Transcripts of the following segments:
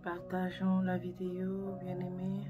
Partageons la vidéo, bien-aimés.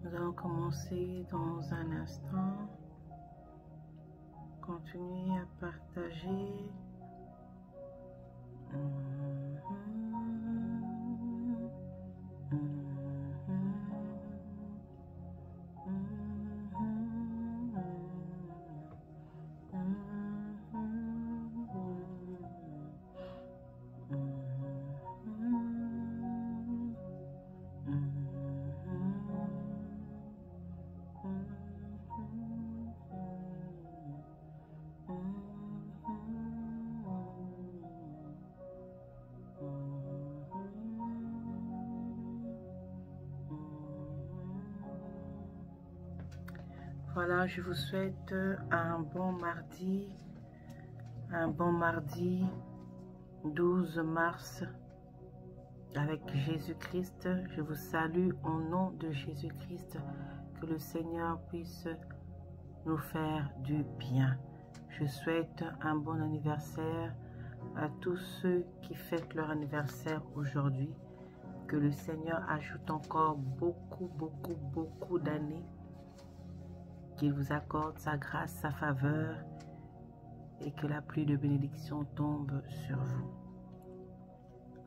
Nous allons commencer dans un instant. Continuez à partager. Voilà, je vous souhaite un bon mardi 12 mars avec Jésus-Christ. Je vous salue au nom de Jésus-Christ, que le Seigneur puisse nous faire du bien. Je souhaite un bon anniversaire à tous ceux qui fêtent leur anniversaire aujourd'hui. Que le Seigneur ajoute encore beaucoup d'années. Qu'il vous accorde sa grâce, sa faveur et que la pluie de bénédiction tombe sur vous.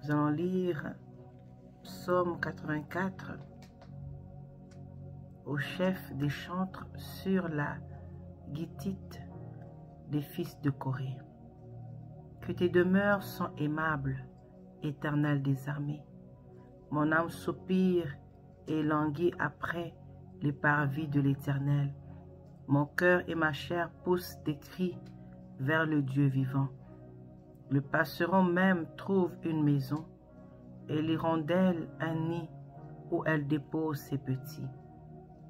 Nous allons lire Psaume 84 au chef des chantres sur la guitite des fils de Corée. Que tes demeures sont aimables, Éternel des armées. Mon âme soupire et languit après les parvis de l'Éternel. Mon cœur et ma chair poussent des cris vers le Dieu vivant. Le passereau même trouve une maison, et l'hirondelle un nid où elle dépose ses petits.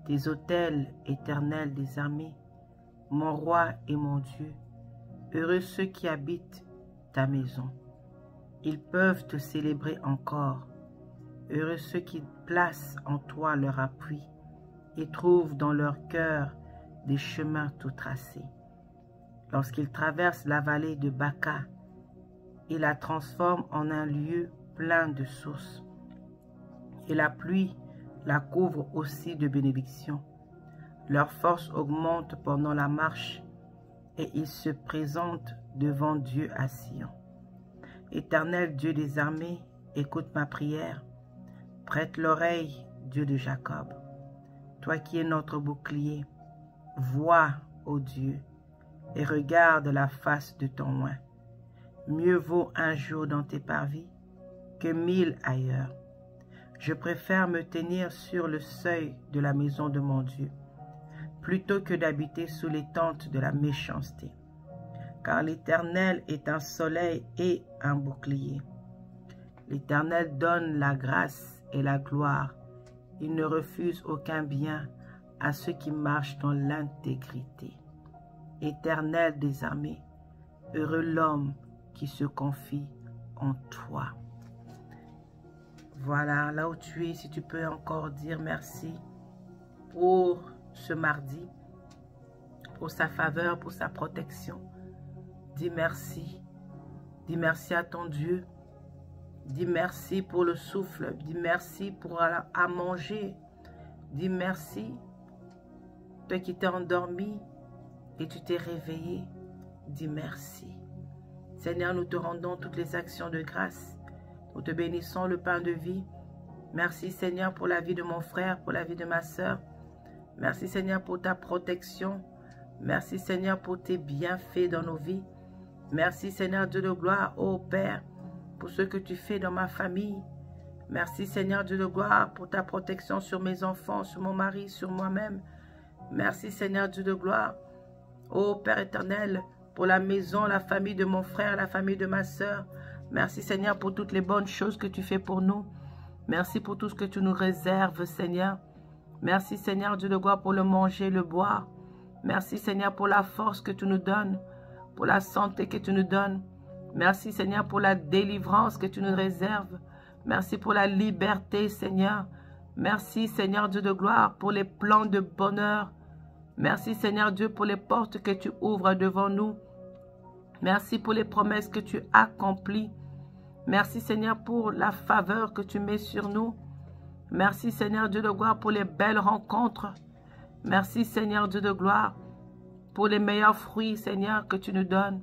Tes autels, Éternel des armées, mon roi et mon Dieu, heureux ceux qui habitent ta maison. Ils peuvent te célébrer encore. Heureux ceux qui placent en toi leur appui et trouvent dans leur cœur des chemins tout tracés. Lorsqu'ils traversent la vallée de Baca, ils la transforment en un lieu plein de sources. Et la pluie la couvre aussi de bénédictions. Leur force augmente pendant la marche et ils se présentent devant Dieu à Sion. Éternel Dieu des armées, écoute ma prière. Prête l'oreille, Dieu de Jacob. Toi qui es notre bouclier, vois, ô Dieu, et regarde la face de ton oint. Mieux vaut un jour dans tes parvis que 1000 ailleurs. Je préfère me tenir sur le seuil de la maison de mon Dieu, plutôt que d'habiter sous les tentes de la méchanceté. Car l'Éternel est un soleil et un bouclier. L'Éternel donne la grâce et la gloire. Il ne refuse aucun bien à ceux qui marchent dans l'intégrité. Éternel des armées, heureux l'homme qui se confie en toi. Voilà, là où tu es, si tu peux encore dire merci pour ce mardi, pour sa faveur, pour sa protection. Dis merci. Dis merci à ton Dieu. Dis merci pour le souffle. Dis merci pour à manger. Dis merci. Toi qui t'es endormi, et tu t'es réveillé, dis merci. Seigneur, nous te rendons toutes les actions de grâce. Nous te bénissons le pain de vie. Merci Seigneur pour la vie de mon frère, pour la vie de ma sœur. Merci Seigneur pour ta protection. Merci Seigneur pour tes bienfaits dans nos vies. Merci Seigneur Dieu de gloire, ô Père, pour ce que tu fais dans ma famille. Merci Seigneur Dieu de gloire pour ta protection sur mes enfants, sur mon mari, sur moi-même. Merci Seigneur Dieu de gloire, ô Père éternel, pour la maison, la famille de mon frère, la famille de ma sœur. Merci Seigneur pour toutes les bonnes choses que tu fais pour nous. Merci pour tout ce que tu nous réserves Seigneur. Merci Seigneur Dieu de gloire pour le manger, le boire. Merci Seigneur pour la force que tu nous donnes, pour la santé que tu nous donnes. Merci Seigneur pour la délivrance que tu nous réserves. Merci pour la liberté Seigneur. Merci Seigneur Dieu de gloire pour les plans de bonheur. Merci Seigneur Dieu pour les portes que tu ouvres devant nous. Merci pour les promesses que tu accomplis. Merci Seigneur pour la faveur que tu mets sur nous. Merci Seigneur Dieu de gloire pour les belles rencontres. Merci Seigneur Dieu de gloire pour les meilleurs fruits Seigneur que tu nous donnes.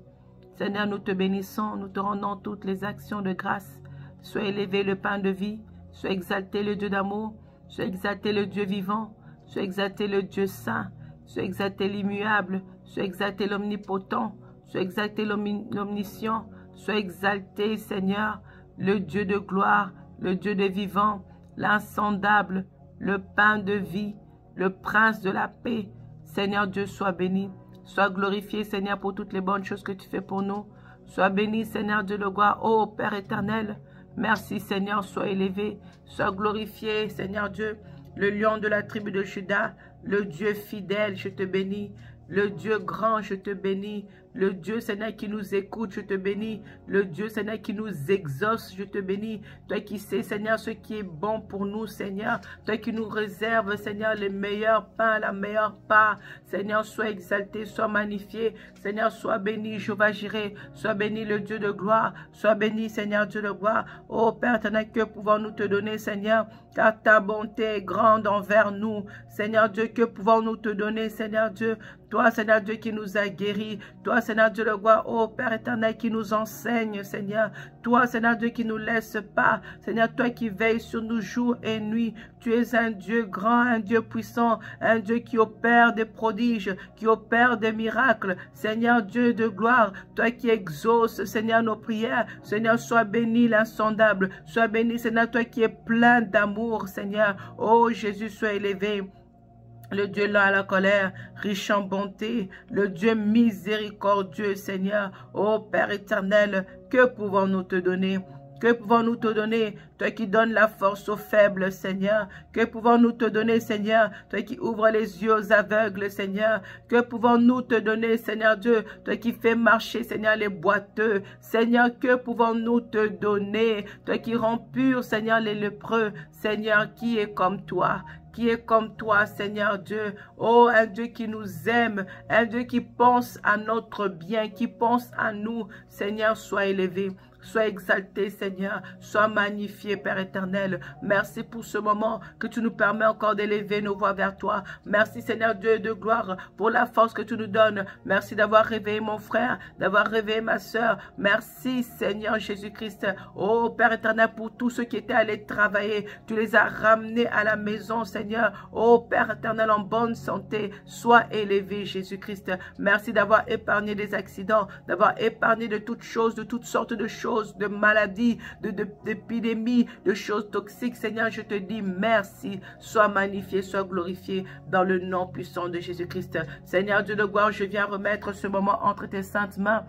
Seigneur, nous te bénissons, nous te rendons toutes les actions de grâce. Sois élevé le pain de vie, sois exalté le Dieu d'amour, sois exalté le Dieu vivant, sois exalté le Dieu saint, sois exalté l'immuable, sois exalté l'omnipotent, sois exalté l'omniscient, sois exalté Seigneur, le Dieu de gloire, le Dieu de vivant, l'insondable, le pain de vie, le prince de la paix. Seigneur Dieu, sois béni. Sois glorifié, Seigneur, pour toutes les bonnes choses que tu fais pour nous. Sois béni, Seigneur Dieu de gloire, ô Père éternel. Merci, Seigneur, sois élevé. Sois glorifié, Seigneur Dieu, le lion de la tribu de Juda, le Dieu fidèle, je te bénis. Le Dieu grand, je te bénis. Le Dieu, Seigneur, qui nous écoute, je te bénis. Le Dieu, Seigneur, qui nous exauce, je te bénis. Toi qui sais, Seigneur, ce qui est bon pour nous, Seigneur. Toi qui nous réserves, Seigneur, les meilleurs pains, la meilleure part. Seigneur, sois exalté, sois magnifié. Seigneur, sois béni, Jéhovah Jireh. Sois béni, le Dieu de gloire. Sois béni, Seigneur, Dieu de gloire. Ô Père éternel, que pouvons-nous te donner, Seigneur, car ta bonté est grande envers nous. Seigneur Dieu, que pouvons-nous te donner, Seigneur Dieu? Toi, Seigneur Dieu, qui nous a guéris. Toi, Seigneur Dieu, le gloire, ô Père éternel, qui nous enseigne, Seigneur. Toi, Seigneur Dieu, qui nous laisse pas. Seigneur, toi qui veilles sur nous jour et nuit. Tu es un Dieu grand, un Dieu puissant, un Dieu qui opère des prodiges, qui opère des miracles. Seigneur Dieu de gloire, toi qui exauces, Seigneur, nos prières. Seigneur, sois béni l'insondable. Sois béni, Seigneur, toi qui es plein d'amour, Seigneur. Oh Jésus, sois élevé. Le Dieu lent à la colère, riche en bonté, le Dieu miséricordieux, Seigneur. Ô Père éternel, que pouvons-nous te donner? Que pouvons-nous te donner, toi qui donnes la force aux faibles, Seigneur? Que pouvons-nous te donner, Seigneur, toi qui ouvres les yeux aux aveugles, Seigneur? Que pouvons-nous te donner, Seigneur Dieu, toi qui fais marcher, Seigneur, les boiteux? Seigneur, que pouvons-nous te donner, toi qui rends pur, Seigneur, les lépreux? Seigneur, qui est comme toi? Qui est comme toi, Seigneur Dieu? Oh, un Dieu qui nous aime, un Dieu qui pense à notre bien, qui pense à nous. Seigneur, sois élevé. Sois exalté, Seigneur. Sois magnifié, Père éternel. Merci pour ce moment que tu nous permets encore d'élever nos voix vers toi. Merci, Seigneur Dieu de gloire, pour la force que tu nous donnes. Merci d'avoir réveillé mon frère, d'avoir réveillé ma soeur. Merci, Seigneur Jésus-Christ. Oh, Père éternel, pour tous ceux qui étaient allés travailler. Tu les as ramenés à la maison, Seigneur. Oh, Père éternel, en bonne santé. Sois élevé, Jésus-Christ. Merci d'avoir épargné des accidents, d'avoir épargné de toutes choses, de toutes sortes de choses, de maladies, d'épidémies, de choses toxiques. Seigneur, je te dis merci. Sois magnifié, sois glorifié dans le nom puissant de Jésus-Christ. Seigneur Dieu de gloire, je viens remettre ce moment entre tes saintes mains.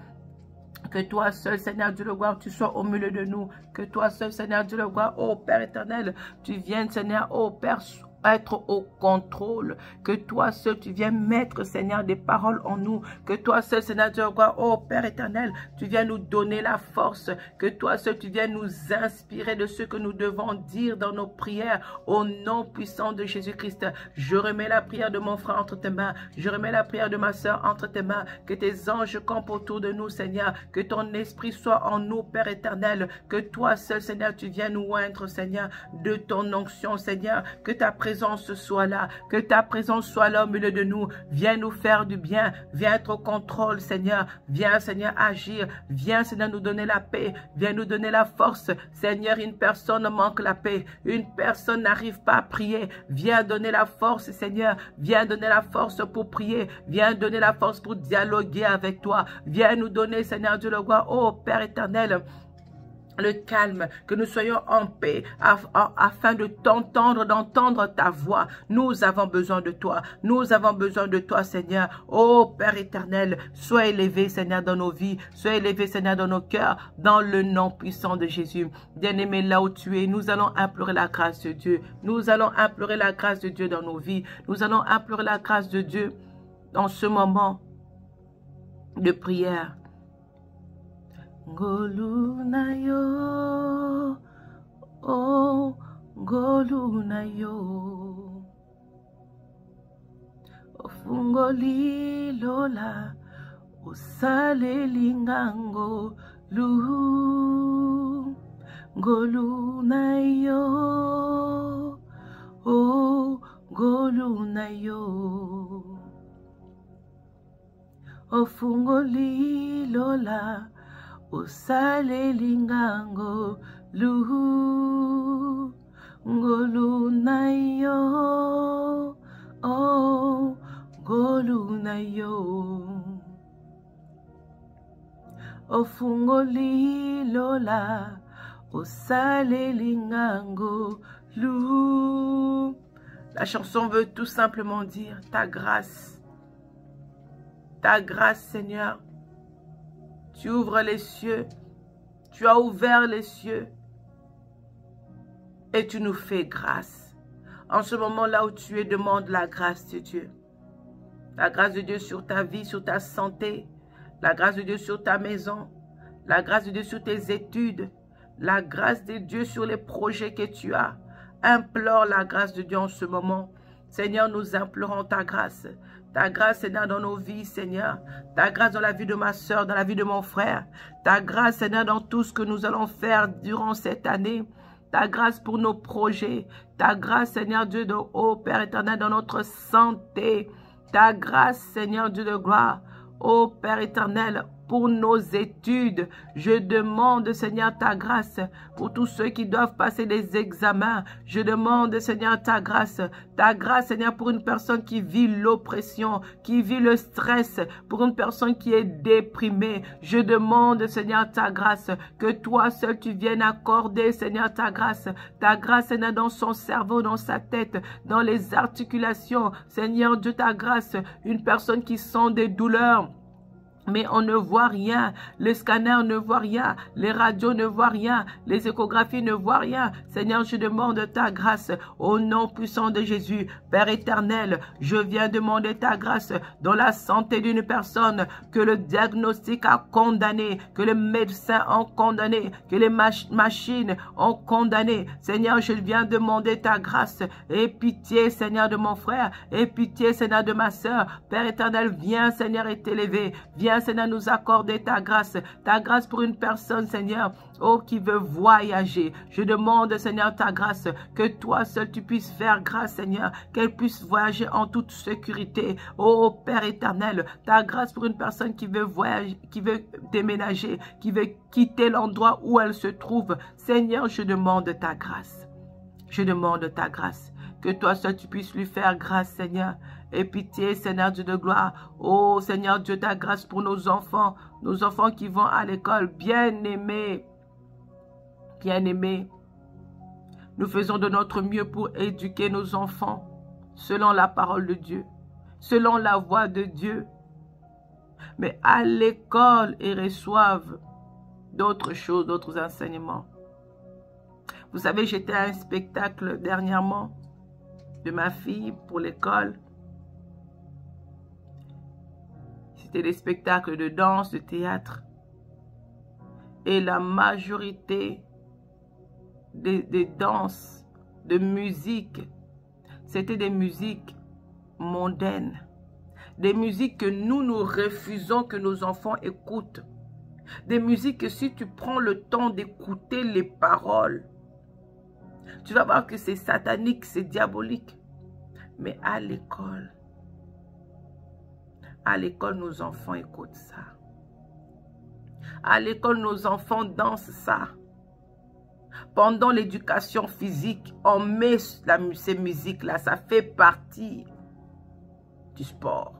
Que toi seul, Seigneur Dieu de gloire, tu sois au milieu de nous. Que toi seul, Seigneur Dieu de gloire, ô Père éternel, tu viennes, Seigneur, ô Père, être au contrôle, que toi seul tu viens mettre, Seigneur, des paroles en nous, que toi seul, Seigneur Dieu, oh Père éternel, tu viens nous donner la force, que toi seul tu viens nous inspirer de ce que nous devons dire dans nos prières, au nom puissant de Jésus-Christ. Je remets la prière de mon frère entre tes mains, je remets la prière de ma soeur entre tes mains, que tes anges campent autour de nous, Seigneur, que ton esprit soit en nous, Père éternel, que toi seul, Seigneur, tu viens nous oindre, Seigneur, de ton onction, Seigneur, que ta présence présence soit là, que ta présence soit là au milieu de nous. Viens nous faire du bien, viens être au contrôle, Seigneur. Viens, Seigneur, agir. Viens, Seigneur, nous donner la paix. Viens nous donner la force. Seigneur, une personne manque la paix. Une personne n'arrive pas à prier. Viens donner la force, Seigneur. Viens donner la force pour prier. Viens donner la force pour dialoguer avec toi. Viens nous donner, Seigneur Dieu le roi, oh Père éternel, le calme, que nous soyons en paix afin de t'entendre, d'entendre ta voix. Nous avons besoin de toi. Nous avons besoin de toi, Seigneur. Oh Père éternel, sois élevé, Seigneur, dans nos vies. Sois élevé, Seigneur, dans nos cœurs, dans le nom puissant de Jésus. Bien-aimé, là où tu es, nous allons implorer la grâce de Dieu. Nous allons implorer la grâce de Dieu dans nos vies. Nous allons implorer la grâce de Dieu dans ce moment de prière. Ngoluna yo, oh ngoluna yo, ofungoli lola, osale lingango lu, ngoluna yo, oh ngoluna yo, ofungoli lola, osale lingango lu, ngoluna yo, oh ngoluna yo, ofungoli lola, osale lingango lu. La chanson veut tout simplement dire ta grâce, Seigneur. Tu ouvres les cieux, tu as ouvert les cieux et tu nous fais grâce. En ce moment-là où tu es, demande la grâce de Dieu. La grâce de Dieu sur ta vie, sur ta santé, la grâce de Dieu sur ta maison, la grâce de Dieu sur tes études, la grâce de Dieu sur les projets que tu as. Implore la grâce de Dieu en ce moment. Seigneur, nous implorons ta grâce. Ta grâce, Seigneur, dans nos vies, Seigneur. Ta grâce dans la vie de ma soeur, dans la vie de mon frère. Ta grâce, Seigneur, dans tout ce que nous allons faire durant cette année. Ta grâce pour nos projets. Ta grâce, Seigneur Dieu de haut, Père éternel, dans notre santé. Ta grâce, Seigneur Dieu de gloire. Ô Père éternel, pour nos études, je demande, Seigneur, ta grâce. Pour tous ceux qui doivent passer des examens, je demande, Seigneur, ta grâce. Ta grâce, Seigneur, pour une personne qui vit l'oppression, qui vit le stress, pour une personne qui est déprimée. Je demande, Seigneur, ta grâce. Que toi seul, tu viennes accorder, Seigneur, ta grâce. Ta grâce, Seigneur, dans son cerveau, dans sa tête, dans les articulations. Seigneur Dieu, ta grâce. Une personne qui sent des douleurs, mais on ne voit rien, le scanner ne voit rien, les radios ne voient rien, les échographies ne voient rien. Seigneur, je demande ta grâce au nom puissant de Jésus. Père éternel, je viens demander ta grâce dans la santé d'une personne que le diagnostic a condamné, que les médecins ont condamné, que les machines ont condamné. Seigneur, je viens demander ta grâce. Aie pitié, Seigneur, de mon frère. Aie pitié, Seigneur, de ma soeur. Père éternel, viens, Seigneur, et t'élever. Viens, Seigneur, nous accorder ta grâce pour une personne, Seigneur, oh, qui veut voyager. Je demande, Seigneur, ta grâce, que toi seul tu puisses faire grâce, Seigneur, qu'elle puisse voyager en toute sécurité. Oh, Père éternel, ta grâce pour une personne qui veut voyager, qui veut déménager, qui veut quitter l'endroit où elle se trouve. Seigneur, je demande ta grâce. Je demande ta grâce. Que toi seul tu puisses lui faire grâce, Seigneur. Et pitié, Seigneur Dieu de gloire. Oh, Seigneur Dieu, ta grâce pour nos enfants qui vont à l'école. Bien-aimés, bien-aimés, nous faisons de notre mieux pour éduquer nos enfants selon la parole de Dieu, selon la voix de Dieu. Mais à l'école, ils reçoivent d'autres choses, d'autres enseignements. Vous savez, j'étais à un spectacle dernièrement de ma fille pour l'école. C'était des spectacles de danse, de théâtre. Et la majorité des danses, de musique, c'était des musiques mondaines. Des musiques que nous refusons que nos enfants écoutent. Des musiques que si tu prends le temps d'écouter les paroles, tu vas voir que c'est satanique, c'est diabolique. Mais à l'école, nos enfants écoutent ça. À l'école, nos enfants dansent ça. Pendant l'éducation physique, on met ces musiques-là. Ça fait partie du sport.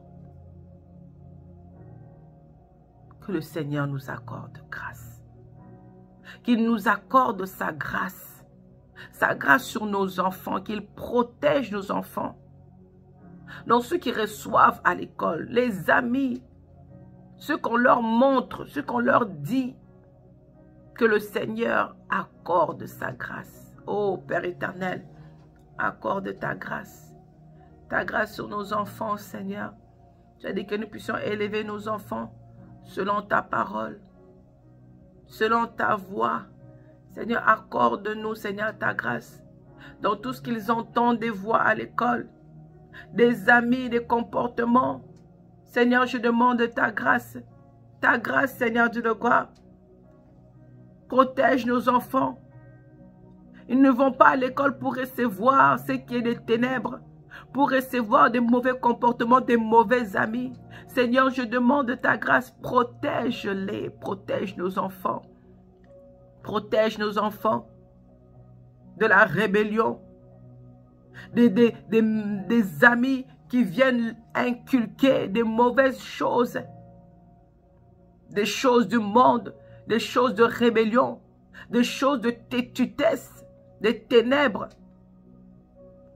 Que le Seigneur nous accorde grâce. Qu'il nous accorde sa grâce. Sa grâce sur nos enfants. Qu'il protège nos enfants. Donc ceux qui reçoivent à l'école, les amis, ceux qu'on leur montre, ceux qu'on leur dit, que le Seigneur accorde sa grâce. Oh Père éternel, accorde ta grâce sur nos enfants, Seigneur. Tu as dit que nous puissions élever nos enfants selon ta parole, selon ta voix. Seigneur, accorde-nous, Seigneur, ta grâce dans tout ce qu'ils entendent des voix à l'école, des amis, des comportements. Seigneur, je demande ta grâce, Seigneur Dieu de gloire. Protège nos enfants. Ils ne vont pas à l'école pour recevoir ce qui est des ténèbres, pour recevoir des mauvais comportements, des mauvais amis. Seigneur, je demande ta grâce, protège-les, protège nos enfants. Protège nos enfants de la rébellion, des amis qui viennent inculquer des mauvaises choses, des choses du monde, des choses de rébellion, des choses de tétutesse, des ténèbres.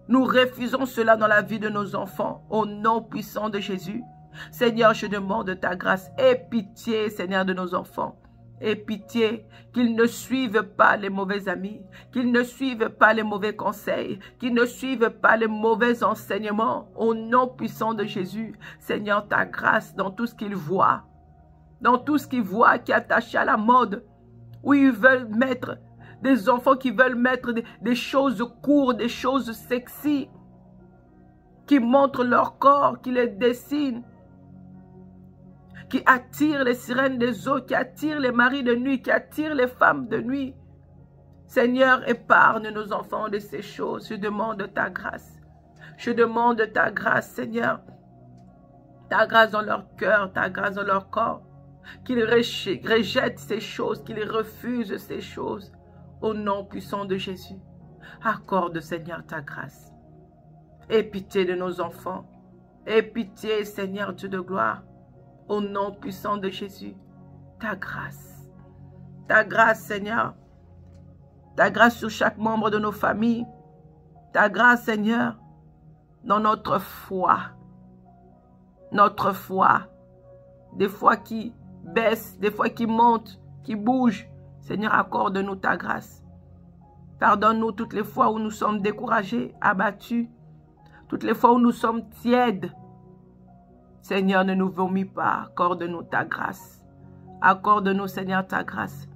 Nous refusons cela dans la vie de nos enfants, au nom puissant de Jésus. Seigneur, je demande ta grâce. Aie pitié, Seigneur, de nos enfants. Aie pitié qu'ils ne suivent pas les mauvais amis, qu'ils ne suivent pas les mauvais conseils, qu'ils ne suivent pas les mauvais enseignements, au nom puissant de Jésus. Seigneur, ta grâce dans tout ce qu'ils voient, dans tout ce qu'ils voient qui est attaché à la mode, où ils veulent mettre des enfants qui veulent mettre des choses courtes, des choses sexy, qui montrent leur corps, qui les dessinent, qui attirent les sirènes des eaux, qui attirent les maris de nuit, qui attirent les femmes de nuit. Seigneur, épargne nos enfants de ces choses. Je demande ta grâce. Je demande ta grâce, Seigneur. Ta grâce dans leur cœur, ta grâce dans leur corps. Qu'ils rejettent ces choses, qu'ils refusent ces choses. Au nom puissant de Jésus. Accorde, Seigneur, ta grâce. Aie pitié de nos enfants. Aie pitié, Seigneur Dieu de gloire. Au nom puissant de Jésus. Ta grâce. Ta grâce, Seigneur. Ta grâce sur chaque membre de nos familles. Ta grâce, Seigneur, dans notre foi. Notre foi. Des fois qui baisse, des fois qui monte, qui bouge. Seigneur, accorde-nous ta grâce. Pardonne-nous toutes les fois où nous sommes découragés, abattus. Toutes les fois où nous sommes tièdes. Seigneur, ne nous vomis pas. Accorde-nous ta grâce. Accorde-nous, Seigneur, ta grâce.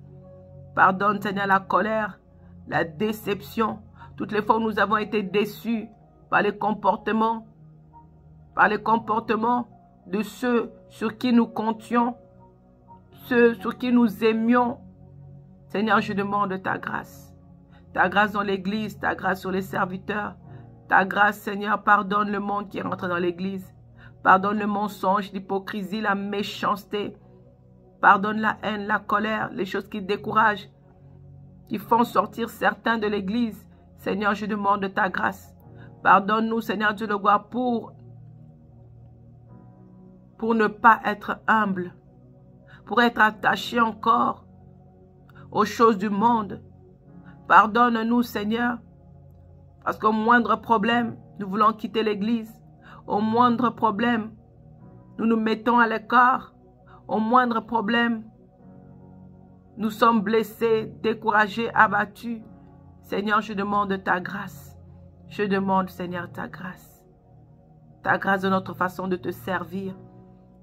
Pardonne, Seigneur, la colère, la déception. Toutes les fois où nous avons été déçus par les comportements de ceux sur qui nous comptions, ceux sur qui nous aimions. Seigneur, je demande ta grâce. Ta grâce dans l'église, ta grâce sur les serviteurs. Ta grâce, Seigneur, pardonne le monde qui rentre dans l'église. Pardonne le mensonge, l'hypocrisie, la méchanceté. Pardonne la haine, la colère, les choses qui découragent, qui font sortir certains de l'église. Seigneur, je demande ta grâce. Pardonne-nous, Seigneur Dieu de gloire, pour ne pas être humble, pour être attaché encore aux choses du monde. Pardonne-nous, Seigneur, parce qu'au moindre problème, nous voulons quitter l'église. Au moindre problème, nous nous mettons à l'écart. Au moindre problème, nous sommes blessés, découragés, abattus. Seigneur, je demande ta grâce. Je demande, Seigneur, ta grâce. Ta grâce de notre façon de te servir.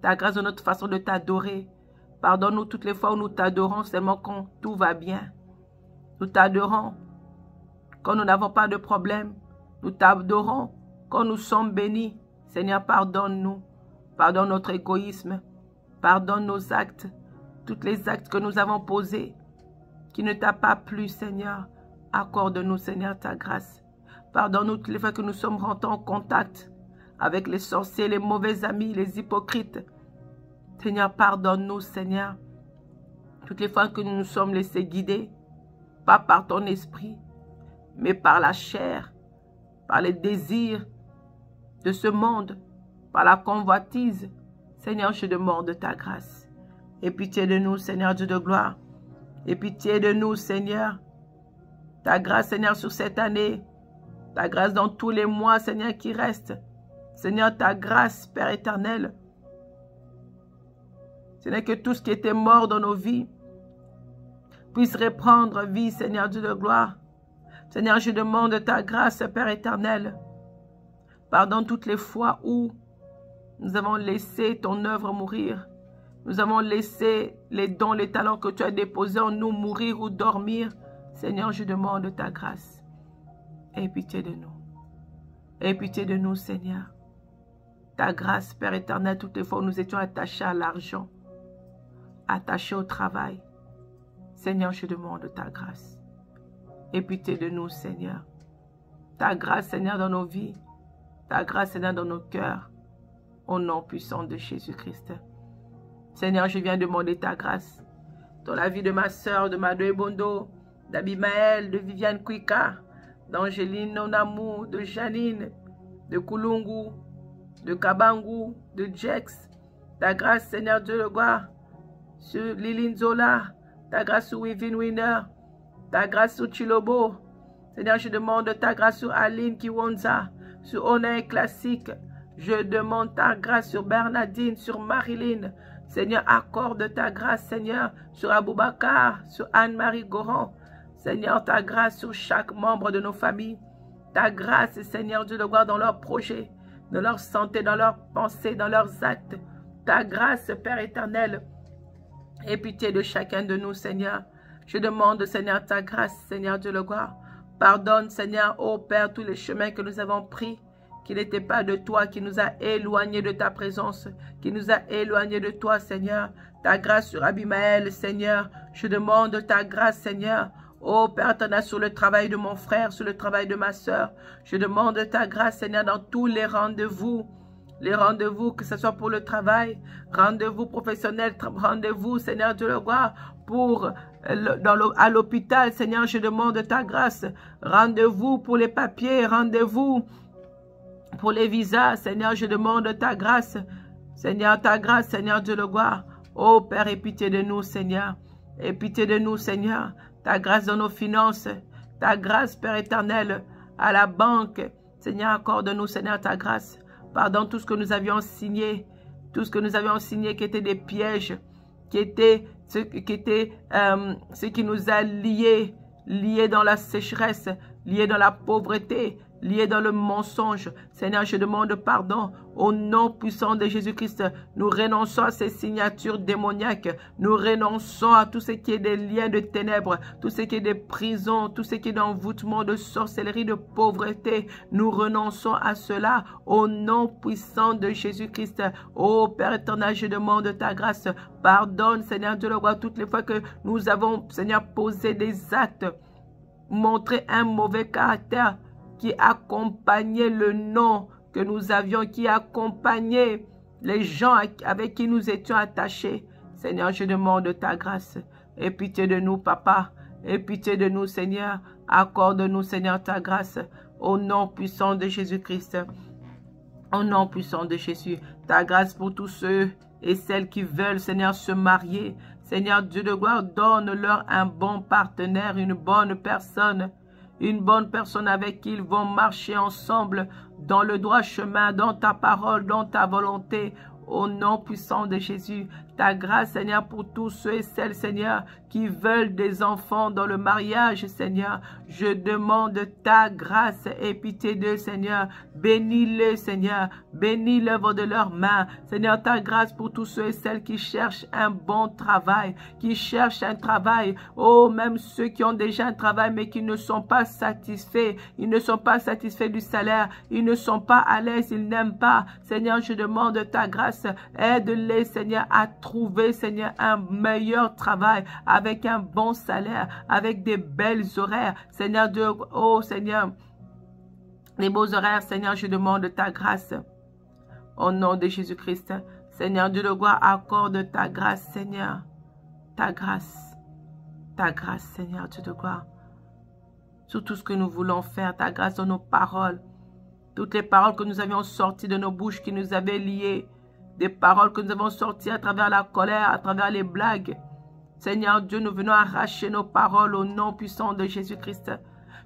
Ta grâce de notre façon de t'adorer. Pardonne-nous toutes les fois où nous t'adorons seulement quand tout va bien. Nous t'adorons quand nous n'avons pas de problème. Nous t'adorons quand nous sommes bénis. Seigneur, pardonne-nous. Pardonne notre égoïsme. Pardonne nos actes. Tous les actes que nous avons posés qui ne t'a pas plu, Seigneur. Accorde-nous, Seigneur, ta grâce. Pardonne-nous toutes les fois que nous sommes rentrés en contact avec les sorciers, les mauvais amis, les hypocrites. Seigneur, pardonne-nous, Seigneur. Toutes les fois que nous nous sommes laissés guider, pas par ton esprit, mais par la chair, par les désirs de ce monde, par la convoitise. Seigneur, je demande ta grâce. Aie pitié de nous, Seigneur Dieu de gloire. Aie pitié de nous, Seigneur. Ta grâce, Seigneur, sur cette année. Ta grâce dans tous les mois, Seigneur, qui restent. Seigneur, ta grâce, Père éternel. Seigneur, que tout ce qui était mort dans nos vies puisse reprendre vie, Seigneur Dieu de gloire. Seigneur, je demande ta grâce, Père éternel. Pardonne toutes les fois où nous avons laissé ton œuvre mourir. Nous avons laissé les dons, les talents que tu as déposés en nous mourir ou dormir. Seigneur, je demande ta grâce. Aie pitié de nous. Aie pitié de nous, Seigneur. Ta grâce, Père éternel, toutes les fois où nous étions attachés à l'argent, attachés au travail. Seigneur, je demande ta grâce. Aie pitié de nous, Seigneur. Ta grâce, Seigneur, dans nos vies. Ta grâce, Seigneur, dans nos cœurs. Au nom puissant de Jésus-Christ. Seigneur, je viens demander ta grâce. Dans la vie de ma soeur, de Mado Bondo, d'Abimaël, de Viviane Kwika, d'Angéline Nonamou, de Janine, de Kulungu, de Kabangu, de Jex. Ta grâce, Seigneur Dieu de gloire, sur Liline Zola. Ta grâce sur Wivin Winner. Ta grâce sur Chilobo. Seigneur, je demande ta grâce sur Aline Kiwonza, sur Onaï Classique. Je demande ta grâce sur Bernadine, sur Marilyn. Seigneur, accorde ta grâce, Seigneur, sur Aboubakar, sur Anne-Marie Goran. Seigneur, ta grâce sur chaque membre de nos familles. Ta grâce, Seigneur Dieu de gloire, dans leurs projets, dans leur santé, dans leurs pensées, dans leurs actes. Ta grâce, Père éternel. Aie pitié de chacun de nous, Seigneur. Je demande, Seigneur, ta grâce, Seigneur Dieu de gloire. Pardonne, Seigneur, ô Père, tous les chemins que nous avons pris, qui n'étaient pas de toi, qui nous a éloignés de ta présence, qui nous a éloignés de toi, Seigneur. Ta grâce sur Abimaël, Seigneur. Je demande ta grâce, Seigneur. Ô Père, t'en as sur le travail de mon frère, sur le travail de ma soeur. Je demande ta grâce, Seigneur, dans tous les rendez-vous. Les rendez-vous, que ce soit pour le travail, rendez-vous professionnel, rendez-vous, Seigneur Dieu le gloire, pour à l'hôpital, Seigneur, je demande ta grâce. Rendez-vous pour les papiers, rendez-vous pour les visas, Seigneur, je demande ta grâce. Seigneur, ta grâce, Seigneur Dieu le gloire. Oh Père, aie pitié de nous, Seigneur. Aie pitié de nous, Seigneur. Ta grâce dans nos finances, ta grâce, Père éternel, à la banque. Seigneur, accorde-nous, Seigneur, ta grâce. Pardonne tout ce que nous avions signé, tout ce que nous avions signé qui était des pièges, qui était ce qui nous a liés dans la sécheresse, liés dans la pauvreté, liés dans le mensonge. Seigneur, je demande pardon au nom puissant de Jésus-Christ. Nous renonçons à ces signatures démoniaques. Nous renonçons à tout ce qui est des liens de ténèbres, tout ce qui est des prisons, tout ce qui est d'envoûtement, de sorcellerie, de pauvreté. Nous renonçons à cela au nom puissant de Jésus-Christ. Ô Père éternel, je demande ta grâce. Pardonne, Seigneur Dieu le roi, toutes les fois que nous avons, Seigneur, posé des actes, montré un mauvais caractère, qui accompagnait le nom que nous avions, qui accompagnait les gens avec qui nous étions attachés. Seigneur, je demande ta grâce. Aie pitié de nous, Papa. Aie pitié de nous, Seigneur. Accorde-nous, Seigneur, ta grâce. Au nom puissant de Jésus-Christ. Au nom puissant de Jésus. Ta grâce pour tous ceux et celles qui veulent, Seigneur, se marier. Seigneur, Dieu de gloire, donne-leur un bon partenaire, une bonne personne. Une bonne personne avec qui ils vont marcher ensemble dans le droit chemin, dans ta parole, dans ta volonté. Au nom puissant de Jésus, ta grâce, Seigneur, pour tous ceux et celles, Seigneur, qui veulent des enfants dans le mariage, Seigneur. Je demande ta grâce et pitié d'eux, Seigneur. Bénis-les, Seigneur. Bénis l'œuvre de leurs mains. Seigneur, ta grâce pour tous ceux et celles qui cherchent un bon travail, qui cherchent un travail. Oh, même ceux qui ont déjà un travail, mais qui ne sont pas satisfaits. Ils ne sont pas satisfaits du salaire. Ils ne sont pas à l'aise. Ils n'aiment pas. Seigneur, je demande ta grâce. Aide-les, Seigneur, à trouver, Seigneur, un meilleur travail avec un bon salaire, avec des belles horaires. Seigneur Dieu, oh Seigneur, les beaux horaires, Seigneur, je demande ta grâce. Au nom de Jésus-Christ, Seigneur Dieu de gloire, accorde ta grâce, Seigneur. Ta grâce, Seigneur Dieu de gloire. Sur tout ce que nous voulons faire, ta grâce dans nos paroles. Toutes les paroles que nous avions sorties de nos bouches, qui nous avaient liés. Des paroles que nous avons sorties à travers la colère, à travers les blagues. Seigneur Dieu, nous venons arracher nos paroles au nom puissant de Jésus-Christ.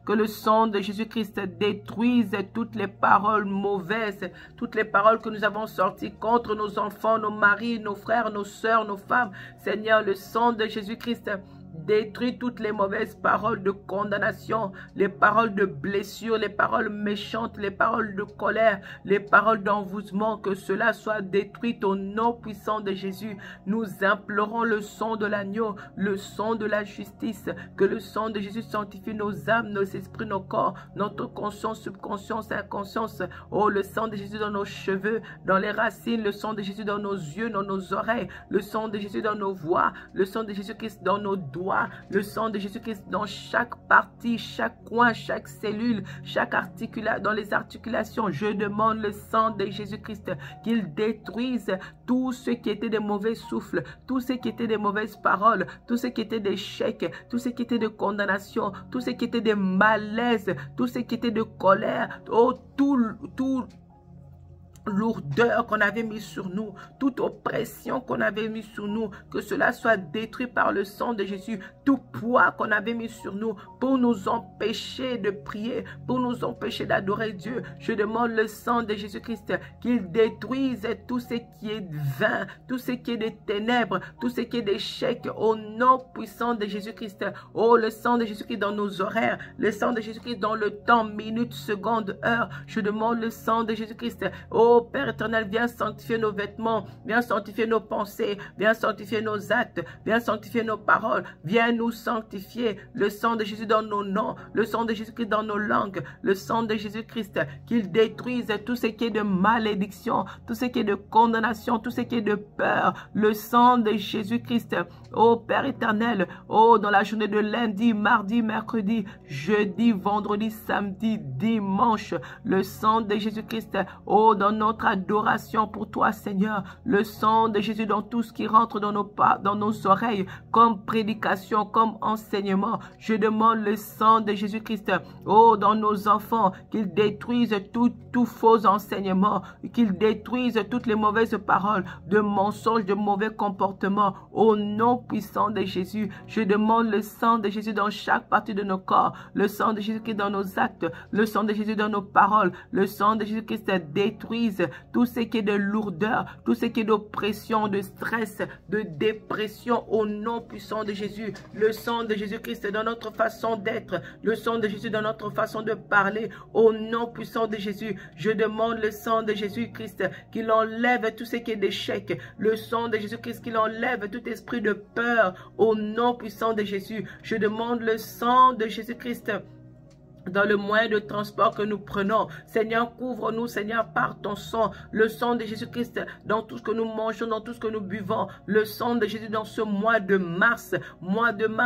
Que le sang de Jésus-Christ détruise toutes les paroles mauvaises, toutes les paroles que nous avons sorties contre nos enfants, nos maris, nos frères, nos sœurs, nos femmes. Seigneur, le sang de Jésus-Christ détruit toutes les mauvaises paroles de condamnation, les paroles de blessure, les paroles méchantes, les paroles de colère, les paroles d'envoûtement, que cela soit détruit au nom puissant de Jésus. Nous implorons le sang de l'agneau, le sang de la justice, que le sang de Jésus sanctifie nos âmes, nos esprits, nos corps, notre conscience, subconscience, inconscience. Oh, le sang de Jésus dans nos cheveux, dans les racines, le sang de Jésus dans nos yeux, dans nos oreilles, le sang de Jésus dans nos voix, le sang de Jésus-Christ dans nos doigts, le sang de Jésus-Christ dans chaque partie, chaque coin, chaque cellule, chaque dans les articulations. Je demande le sang de Jésus-Christ qu'il détruise tout ce qui était des mauvais souffles, tout ce qui était des mauvaises paroles, tout ce qui était des chèques, tout ce qui était de condamnation, tout ce qui était des malaises, tout ce qui était de colère, oh, tout lourdeur qu'on avait mis sur nous, toute oppression qu'on avait mis sur nous, que cela soit détruit par le sang de Jésus, tout poids qu'on avait mis sur nous pour nous empêcher de prier, pour nous empêcher d'adorer Dieu. Je demande le sang de Jésus-Christ qu'il détruise tout ce qui est vain, tout ce qui est des ténèbres, tout ce qui est d'échec au nom puissant de Jésus-Christ. Oh, le sang de Jésus-Christ dans nos horaires, le sang de Jésus-Christ dans le temps, minutes, secondes, heures. Je demande le sang de Jésus-Christ. Oh, Père éternel, viens sanctifier nos vêtements, viens sanctifier nos pensées, viens sanctifier nos actes, viens sanctifier nos paroles, viens nous sanctifier. Le sang de Jésus dans nos noms, le sang de Jésus-Christ dans nos langues, le sang de Jésus-Christ, qu'il détruise tout ce qui est de malédiction, tout ce qui est de condamnation, tout ce qui est de peur. Le sang de Jésus-Christ, oh Père éternel, oh dans la journée de lundi, mardi, mercredi, jeudi, vendredi, samedi, dimanche, le sang de Jésus-Christ, oh dans notre adoration pour toi, Seigneur, le sang de Jésus dans tout ce qui rentre dans nos oreilles, comme prédication, comme enseignement. Je demande le sang de Jésus-Christ, oh, dans nos enfants, qu'il détruise tout faux enseignement, qu'il détruise toutes les mauvaises paroles, de mensonges, de mauvais comportements, au nom puissant de Jésus. Je demande le sang de Jésus dans chaque partie de nos corps, le sang de Jésus-Christ dans nos actes, le sang de Jésus dans nos paroles, le sang de Jésus-Christ détruise tout ce qui est de lourdeur, tout ce qui est d'oppression, de stress, de dépression au nom puissant de Jésus. Le sang de Jésus-Christ dans notre façon d'être, le sang de Jésus dans notre façon de parler au nom puissant de Jésus. Je demande le sang de Jésus-Christ qu'il enlève tout ce qui est d'échec, le sang de Jésus-Christ qu'il enlève tout esprit de peur au nom puissant de Jésus. Je demande le sang de Jésus-Christ dans le moyen de transport que nous prenons. Seigneur, couvre-nous, Seigneur, par ton sang, le sang de Jésus-Christ dans tout ce que nous mangeons, dans tout ce que nous buvons, le sang de Jésus dans ce mois de mars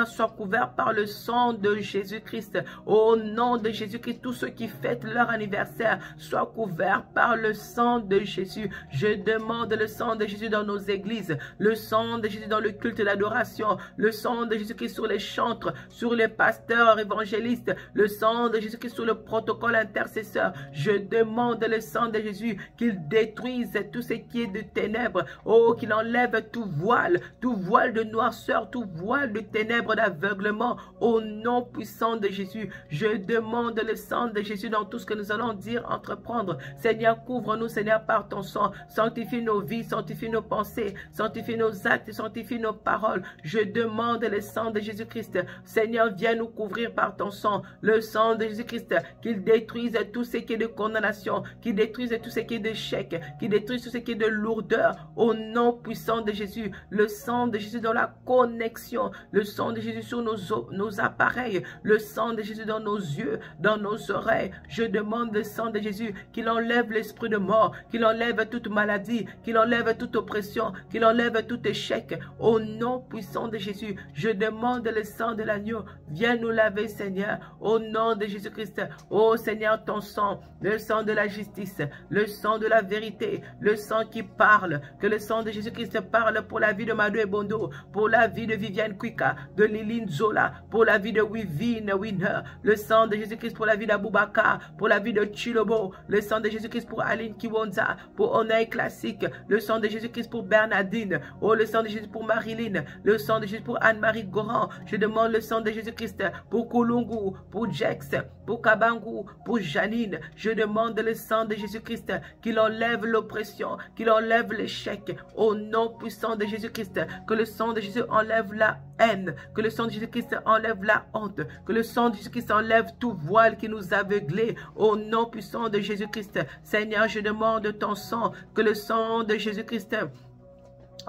soit couvert par le sang de Jésus-Christ. Au nom de Jésus-Christ, tous ceux qui fêtent leur anniversaire soient couverts par le sang de Jésus. Je demande le sang de Jésus dans nos églises, le sang de Jésus dans le culte d'adoration, le sang de Jésus-Christ sur les chantres, sur les pasteurs évangélistes, le sang de Jésus-Christ sur le protocole intercesseur. Je demande le sang de Jésus qu'il détruise tout ce qui est de ténèbres. Oh, qu'il enlève tout voile de noirceur, tout voile de ténèbres, d'aveuglement au nom puissant de Jésus. Je demande le sang de Jésus dans tout ce que nous allons dire, entreprendre. Seigneur, couvre-nous, Seigneur, par ton sang. Sanctifie nos vies, sanctifie nos pensées, sanctifie nos actes, sanctifie nos paroles. Je demande le sang de Jésus-Christ. Seigneur, viens nous couvrir par ton sang. Le sang de Jésus-Christ, qu'il détruise tout ce qui est de condamnation, qu'il détruise tout ce qui est d'échec, qu'il détruise tout ce qui est de lourdeur, au nom puissant de Jésus. Le sang de Jésus dans la connexion, le sang de Jésus sur nos appareils, le sang de Jésus dans nos yeux, dans nos oreilles. Je demande le sang de Jésus, qu'il enlève l'esprit de mort, qu'il enlève toute maladie, qu'il enlève toute oppression, qu'il enlève tout échec, au nom puissant de Jésus. Je demande le sang de l'agneau, viens nous laver, Seigneur, au nom de Jésus-Christ. Oh Seigneur, ton sang, le sang de la justice, le sang de la vérité, le sang qui parle, que le sang de Jésus-Christ parle pour la vie de Madou et Bondo, pour la vie de Viviane Kwika, de Liline Zola, pour la vie de Wivine Winner, le sang de Jésus-Christ pour la vie d'Aboubaka, pour la vie de Chilobo, le sang de Jésus-Christ pour Aline Kiwonza, pour Onaï Classique, le sang de Jésus-Christ pour Bernardine, oh le sang de Jésus pour Marilyn, le sang de Jésus pour Anne-Marie Goran, je demande le sang de Jésus-Christ pour Kulungu, pour Jex, pour Kabangu, pour Janine, je demande le sang de Jésus-Christ qu'il enlève l'oppression, qu'il enlève l'échec, au nom puissant de Jésus-Christ, que le sang de Jésus enlève la haine, que le sang de Jésus-Christ enlève la honte, que le sang de Jésus-Christ enlève tout voile qui nous aveuglait, au nom puissant de Jésus-Christ. Seigneur, je demande ton sang, que le sang de Jésus-Christ,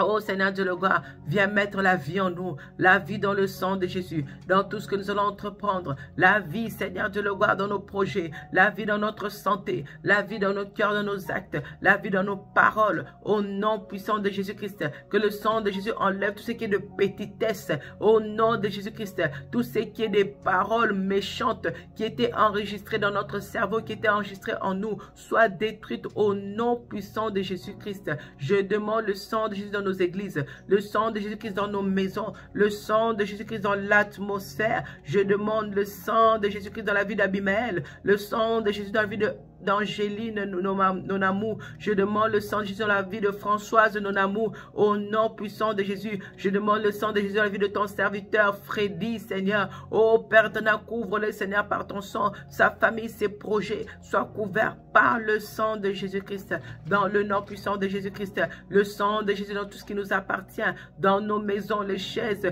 oh Seigneur Dieu le gloire, viens mettre la vie en nous, la vie dans le sang de Jésus, dans tout ce que nous allons entreprendre, la vie Seigneur Dieu le gloire dans nos projets, la vie dans notre santé, la vie dans nos cœurs, dans nos actes, la vie dans nos paroles, au nom puissant de Jésus-Christ, que le sang de Jésus enlève tout ce qui est de petitesse, au nom de Jésus-Christ, tout ce qui est des paroles méchantes qui étaient enregistrées dans notre cerveau, qui étaient enregistrées en nous, soit détruites au nom puissant de Jésus-Christ. Je demande le sang de Jésus dans nos églises, le sang de Jésus-Christ dans nos maisons, le sang de Jésus-Christ dans l'atmosphère. Je demande le sang de Jésus-Christ dans la vie d'Abimaël, le sang de Jésus dans la vie d'Angéline, non amour. Je demande le sang de Jésus dans la vie de Françoise, non amour, au nom puissant de Jésus. Je demande le sang de Jésus dans la vie de ton serviteur Freddy, Seigneur. Oh Père éternel, couvre-le, Seigneur, par ton sang. Sa famille, ses projets soient couverts par le sang de Jésus-Christ, dans le nom puissant de Jésus-Christ. Le sang de Jésus dans tout ce qui nous appartient, dans nos maisons, les chaises,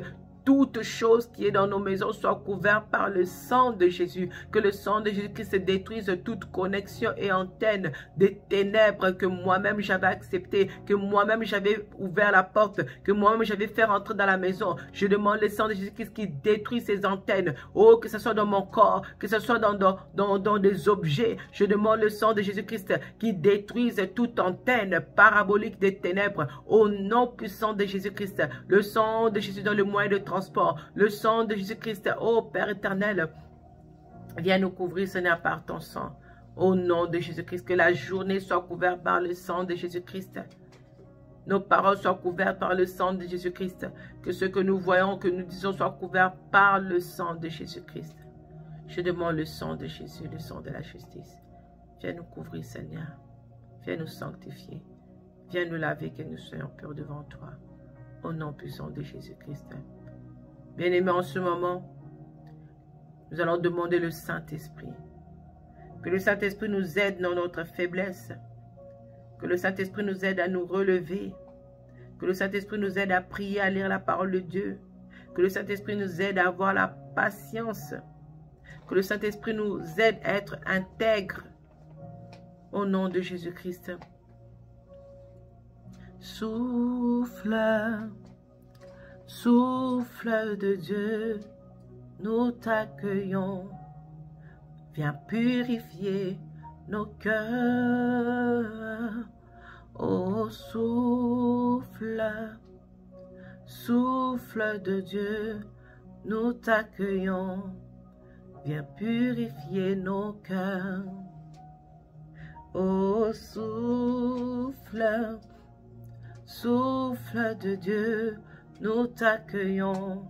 toute chose qui est dans nos maisons soit couverte par le sang de Jésus. Que le sang de Jésus-Christ détruise toute connexion et antenne des ténèbres que moi-même j'avais accepté, que moi-même j'avais ouvert la porte, que moi-même j'avais fait rentrer dans la maison. Je demande le sang de Jésus-Christ qui détruit ces antennes. Oh, que ce soit dans mon corps, que ce soit dans des objets. Je demande le sang de Jésus-Christ qui détruise toute antenne parabolique des ténèbres. Au nom puissant de Jésus-Christ. Le sang de Jésus dans le moyen de transport. Le sang de Jésus-Christ, oh Père éternel, viens nous couvrir, Seigneur, par ton sang. Au nom de Jésus-Christ, que la journée soit couverte par le sang de Jésus-Christ. Nos paroles soient couvertes par le sang de Jésus-Christ. Que ce que nous voyons, que nous disons, soit couvert par le sang de Jésus-Christ. Je demande le sang de Jésus, le sang de la justice. Viens nous couvrir, Seigneur. Viens nous sanctifier. Viens nous laver, que nous soyons purs devant toi. Au nom puissant de Jésus-Christ. Bien-aimés, en ce moment, nous allons demander le Saint-Esprit. Que le Saint-Esprit nous aide dans notre faiblesse. Que le Saint-Esprit nous aide à nous relever. Que le Saint-Esprit nous aide à prier, à lire la parole de Dieu. Que le Saint-Esprit nous aide à avoir la patience. Que le Saint-Esprit nous aide à être intègres. Au nom de Jésus-Christ. Souffle. Souffle de Dieu, nous t'accueillons, viens purifier nos cœurs. Oh, souffle, souffle de Dieu, nous t'accueillons, viens purifier nos cœurs. Oh, souffle, souffle de Dieu, nous t'accueillons,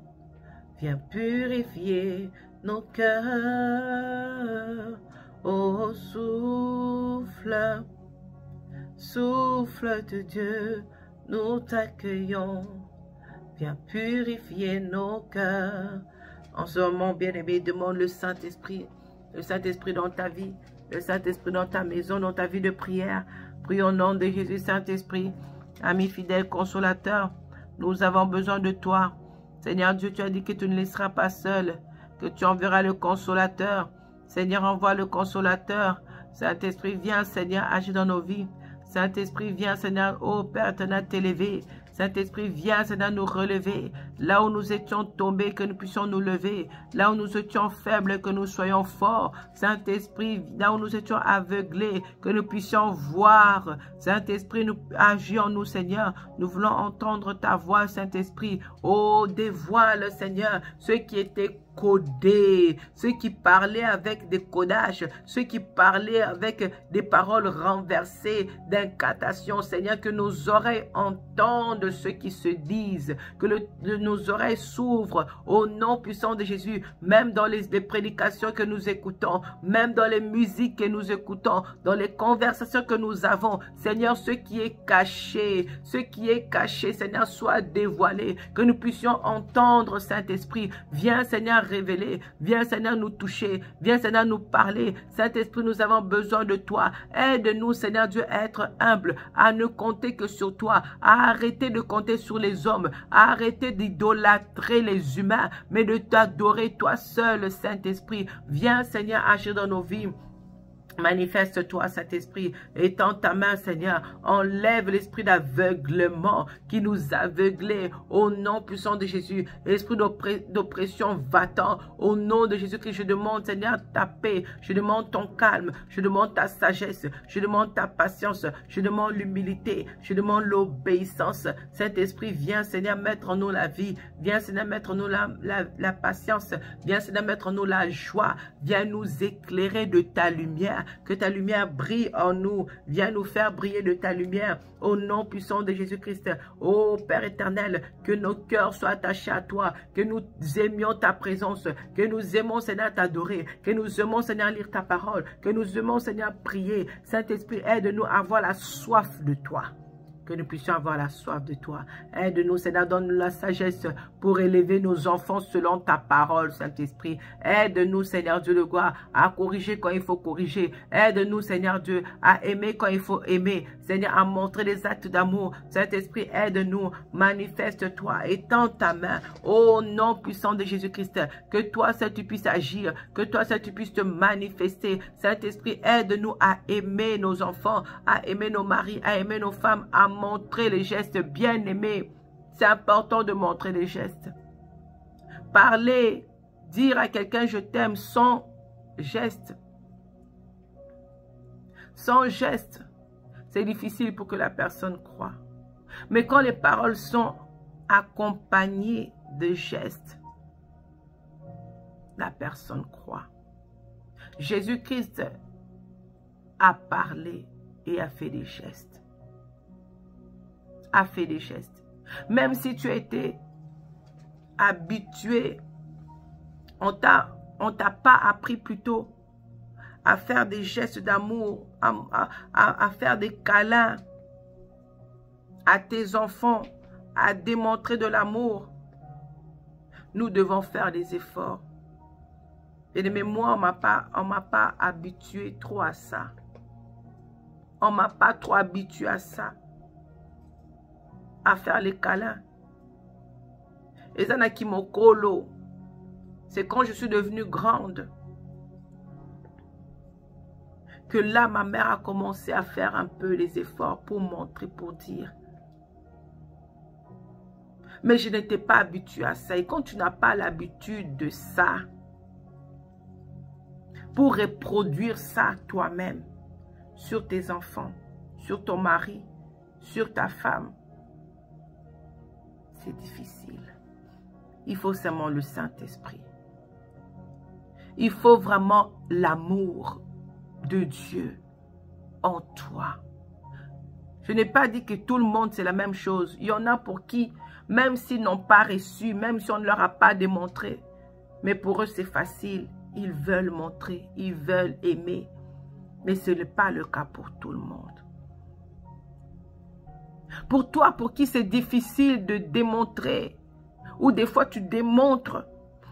viens purifier nos cœurs. Oh, souffle, souffle de Dieu, nous t'accueillons, viens purifier nos cœurs. En ce moment, bien-aimé, demande le Saint-Esprit dans ta vie, le Saint-Esprit dans ta maison, dans ta vie de prière. Prie au nom de Jésus, Saint-Esprit, ami fidèle, consolateur. Nous avons besoin de toi. Seigneur Dieu, tu as dit que tu ne laisseras pas seul, que tu enverras le consolateur. Seigneur, envoie le consolateur. Saint-Esprit, viens, Seigneur, agis dans nos vies. Saint-Esprit, viens, Seigneur, ô Père éternel, t'élever. Saint-Esprit, viens, Seigneur, nous relever. là où nous étions tombés, que nous puissions nous lever, là où nous étions faibles, que nous soyons forts. Saint-Esprit, là où nous étions aveuglés, que nous puissions voir. Saint-Esprit, nous agis en nous, Seigneur. Nous voulons entendre ta voix, Saint-Esprit. Oh, dévoile, Seigneur, ceux qui étaient codés, ceux qui parlaient avec des codages, ceux qui parlaient avec des paroles renversées, d'incantation, Seigneur, que nos oreilles entendent ce qui se disent, que nos oreilles s'ouvrent au nom puissant de Jésus, même dans les prédications que nous écoutons, même dans les musiques que nous écoutons, dans les conversations que nous avons, Seigneur, ce qui est caché, Seigneur, soit dévoilé, que nous puissions entendre, Saint-Esprit. Viens, Seigneur, révéler. Viens, Seigneur, nous toucher. Viens, Seigneur, nous parler. Saint-Esprit, nous avons besoin de toi. Aide-nous, Seigneur Dieu, à être humble, à ne compter que sur toi, à arrêter de compter sur les hommes, à arrêter d'idolâtrer les humains, mais de t'adorer toi seul, Saint-Esprit. Viens, Seigneur, agir dans nos vies. Manifeste-toi, Saint-Esprit, étends ta main, Seigneur, enlève l'esprit d'aveuglement qui nous aveuglait au nom puissant de Jésus. L'esprit d'oppression va-t'en au nom de Jésus-Christ. Je demande, Seigneur, ta paix, je demande ton calme, je demande ta sagesse, je demande ta patience, je demande l'humilité, je demande l'obéissance. Saint-Esprit, viens, Seigneur, mettre en nous la vie, viens, Seigneur, mettre en nous la patience, viens, Seigneur, mettre en nous la joie, viens nous éclairer de ta lumière. Que ta lumière brille en nous. Viens nous faire briller de ta lumière. Au nom puissant de Jésus-Christ. Ô Père éternel, que nos cœurs soient attachés à toi. Que nous aimions ta présence. Que nous aimons, Seigneur, t'adorer. Que nous aimons, Seigneur, lire ta parole. Que nous aimons, Seigneur, prier. Saint-Esprit, aide-nous à avoir la soif de toi. Que nous puissions avoir la soif de toi. Aide-nous, Seigneur, donne-nous la sagesse pour élever nos enfants selon ta parole, Saint-Esprit. Aide-nous, Seigneur Dieu de gloire, à corriger quand il faut corriger. Aide-nous, Seigneur Dieu, à aimer quand il faut aimer. Seigneur, à montrer des actes d'amour. Saint-Esprit, aide-nous, manifeste-toi, étends ta main. Au nom puissant de Jésus-Christ, que toi, Seigneur, tu puisses agir, que toi, Seigneur, tu puisses te manifester. Saint-Esprit, aide-nous à aimer nos enfants, à aimer nos maris, à aimer nos femmes, à montrer les gestes bien-aimés. C'est important de montrer les gestes. Parler, dire à quelqu'un je t'aime sans geste. Sans geste, c'est difficile pour que la personne croie. Mais quand les paroles sont accompagnées de gestes, la personne croit. Jésus-Christ a parlé et a fait des gestes. A fait des gestes. Même si tu as été habitué, on t'a pas appris plutôt à faire des gestes d'amour, à faire des câlins à tes enfants, à démontrer de l'amour. Nous devons faire des efforts. Mais moi, on m'a pas habitué trop à ça. On m'a pas trop habitué à ça. À faire les câlins. Et Zanaki Mokolo, c'est quand je suis devenue grande que là, ma mère a commencé à faire un peu les efforts pour montrer, pour dire. Mais je n'étais pas habituée à ça. Et quand tu n'as pas l'habitude de ça, pour reproduire ça toi-même, sur tes enfants, sur ton mari, sur ta femme, c'est difficile. Il faut seulement le Saint-Esprit. Il faut vraiment l'amour de Dieu en toi. Je n'ai pas dit que tout le monde c'est la même chose. Il y en a pour qui, même s'ils n'ont pas reçu, même si on ne leur a pas démontré, mais pour eux c'est facile. Ils veulent montrer, ils veulent aimer. Mais ce n'est pas le cas pour tout le monde. Pour toi, pour qui c'est difficile de démontrer, ou des fois tu démontres,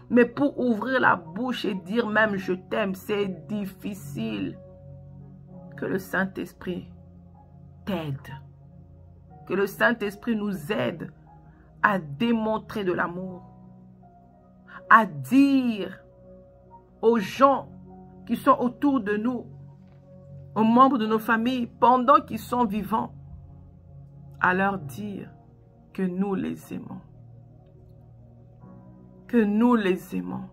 mais pour ouvrir la bouche et dire même je t'aime, c'est difficile. Que le Saint-Esprit t'aide. Que le Saint-Esprit nous aide à démontrer de l'amour. À dire aux gens qui sont autour de nous, aux membres de nos familles, pendant qu'ils sont vivants, à leur dire que nous les aimons. que nous les aimons.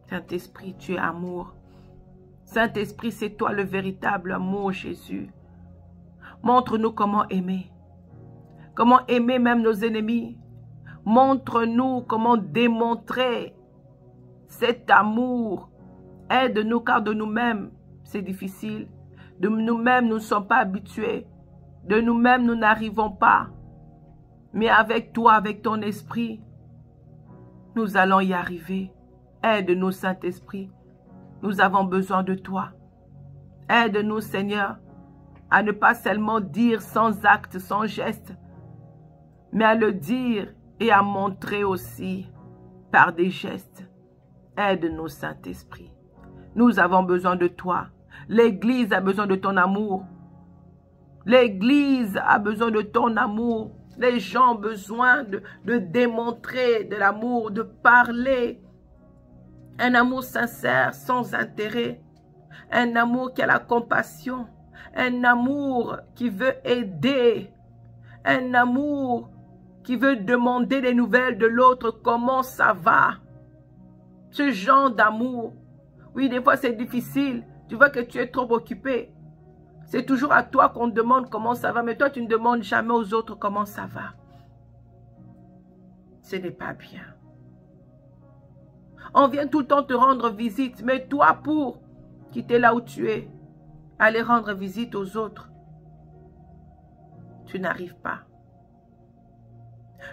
Saint-Esprit, tu es amour. Saint-Esprit, c'est toi le véritable amour, Jésus. Montre-nous comment aimer. Comment aimer même nos ennemis. Montre-nous comment démontrer cet amour. Aide-nous car de nous-mêmes, c'est difficile. De nous-mêmes, nous ne sommes pas habitués. De nous-mêmes, nous n'arrivons pas. Mais avec toi, avec ton esprit, nous allons y arriver. Aide-nous, Saint-Esprit. Nous avons besoin de toi. Aide-nous, Seigneur, à ne pas seulement dire sans acte, sans geste, mais à le dire et à montrer aussi par des gestes. Aide-nous, Saint-Esprit. Nous avons besoin de toi. L'Église a besoin de ton amour. L'Église a besoin de ton amour. Les gens ont besoin de démontrer de l'amour, de parler. Un amour sincère, sans intérêt. Un amour qui a la compassion. Un amour qui veut aider. Un amour qui veut demander des nouvelles de l'autre. Comment ça va? Ce genre d'amour. Oui, des fois c'est difficile. Tu vois que tu es trop occupé. C'est toujours à toi qu'on demande comment ça va. Mais toi, tu ne demandes jamais aux autres comment ça va. Ce n'est pas bien. On vient tout le temps te rendre visite. Mais toi, pour quitter là où tu es, aller rendre visite aux autres, tu n'arrives pas.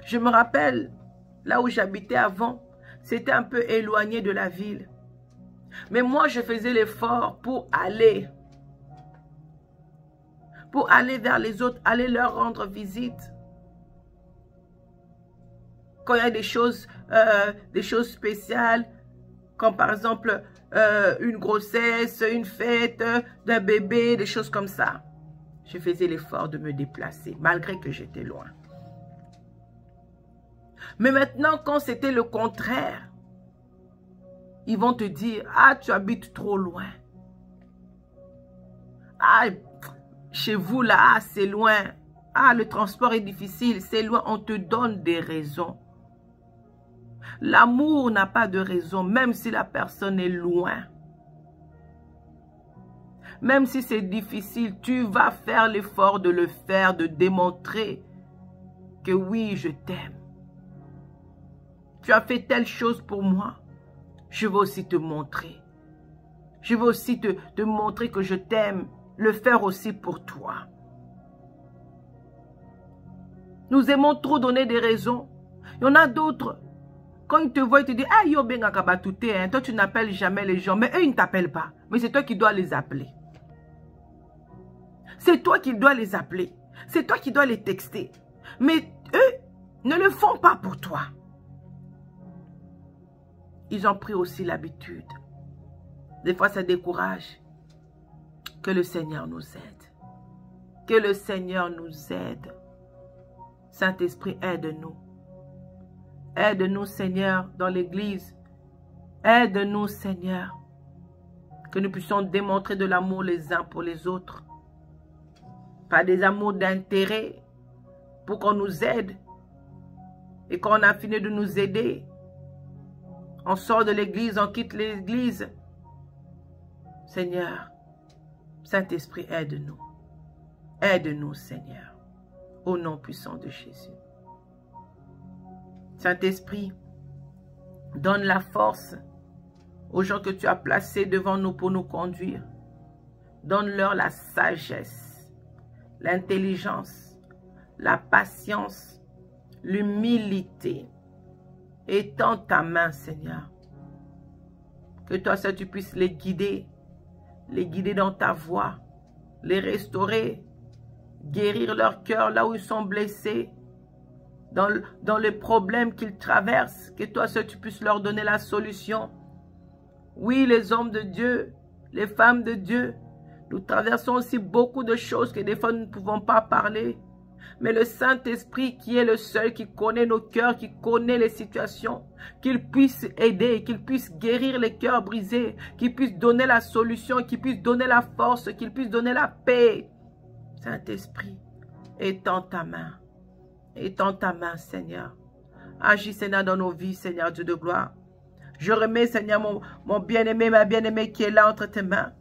Je me rappelle, là où j'habitais avant, c'était un peu éloigné de la ville. Mais moi, je faisais l'effort pour aller vers les autres, aller leur rendre visite. Quand il y a des choses spéciales, comme par exemple une grossesse, une fête d'un bébé, des choses comme ça. Je faisais l'effort de me déplacer, malgré que j'étais loin. Mais maintenant, quand c'était le contraire, ils vont te dire, ah, tu habites trop loin. Ah, chez vous, là, ah, c'est loin. Ah, le transport est difficile, c'est loin. On te donne des raisons. L'amour n'a pas de raison, même si la personne est loin. Même si c'est difficile, tu vas faire l'effort de le faire, de démontrer que oui, je t'aime. Tu as fait telle chose pour moi. Je veux aussi te montrer. Je veux aussi te montrer que je t'aime. Le faire aussi pour toi. Nous aimons trop donner des raisons. Il y en a d'autres. Quand ils te voient, ils te disent, ah, yo benga kabatute, hein. Toi, tu n'appelles jamais les gens. Mais eux, ils ne t'appellent pas. Mais c'est toi qui dois les appeler. C'est toi qui dois les appeler. C'est toi qui dois les texter. Mais eux ne le font pas pour toi. Ils ont pris aussi l'habitude. Des fois, ça décourage. Que le Seigneur nous aide. Que le Seigneur nous aide. Saint-Esprit, aide-nous. Aide-nous, Seigneur, dans l'Église. Aide-nous, Seigneur. Que nous puissions démontrer de l'amour les uns pour les autres. Pas des amours d'intérêt. Pour qu'on nous aide. Et quand on a fini de nous aider, on sort de l'Église, on quitte l'Église. Seigneur, Saint-Esprit, aide-nous. Aide-nous, Seigneur. Au nom puissant de Jésus. Saint-Esprit, donne la force aux gens que tu as placés devant nous pour nous conduire. Donne-leur la sagesse, l'intelligence, la patience, l'humilité. Étends ta main, Seigneur. Que toi seul tu puisses les guider dans ta voie, les restaurer, guérir leur cœur là où ils sont blessés, dans les problèmes qu'ils traversent, que toi seul tu puisses leur donner la solution. Oui, les hommes de Dieu, les femmes de Dieu, nous traversons aussi beaucoup de choses que des fois nous ne pouvons pas parler. Mais le Saint-Esprit qui est le seul qui connaît nos cœurs, qui connaît les situations, qu'il puisse aider, qu'il puisse guérir les cœurs brisés, qu'il puisse donner la solution, qu'il puisse donner la force, qu'il puisse donner la paix. Saint-Esprit, étends ta main, Seigneur. Agis, Seigneur, dans nos vies, Seigneur Dieu de gloire. Je remets, Seigneur, mon bien-aimé, ma bien-aimée qui est là entre tes mains.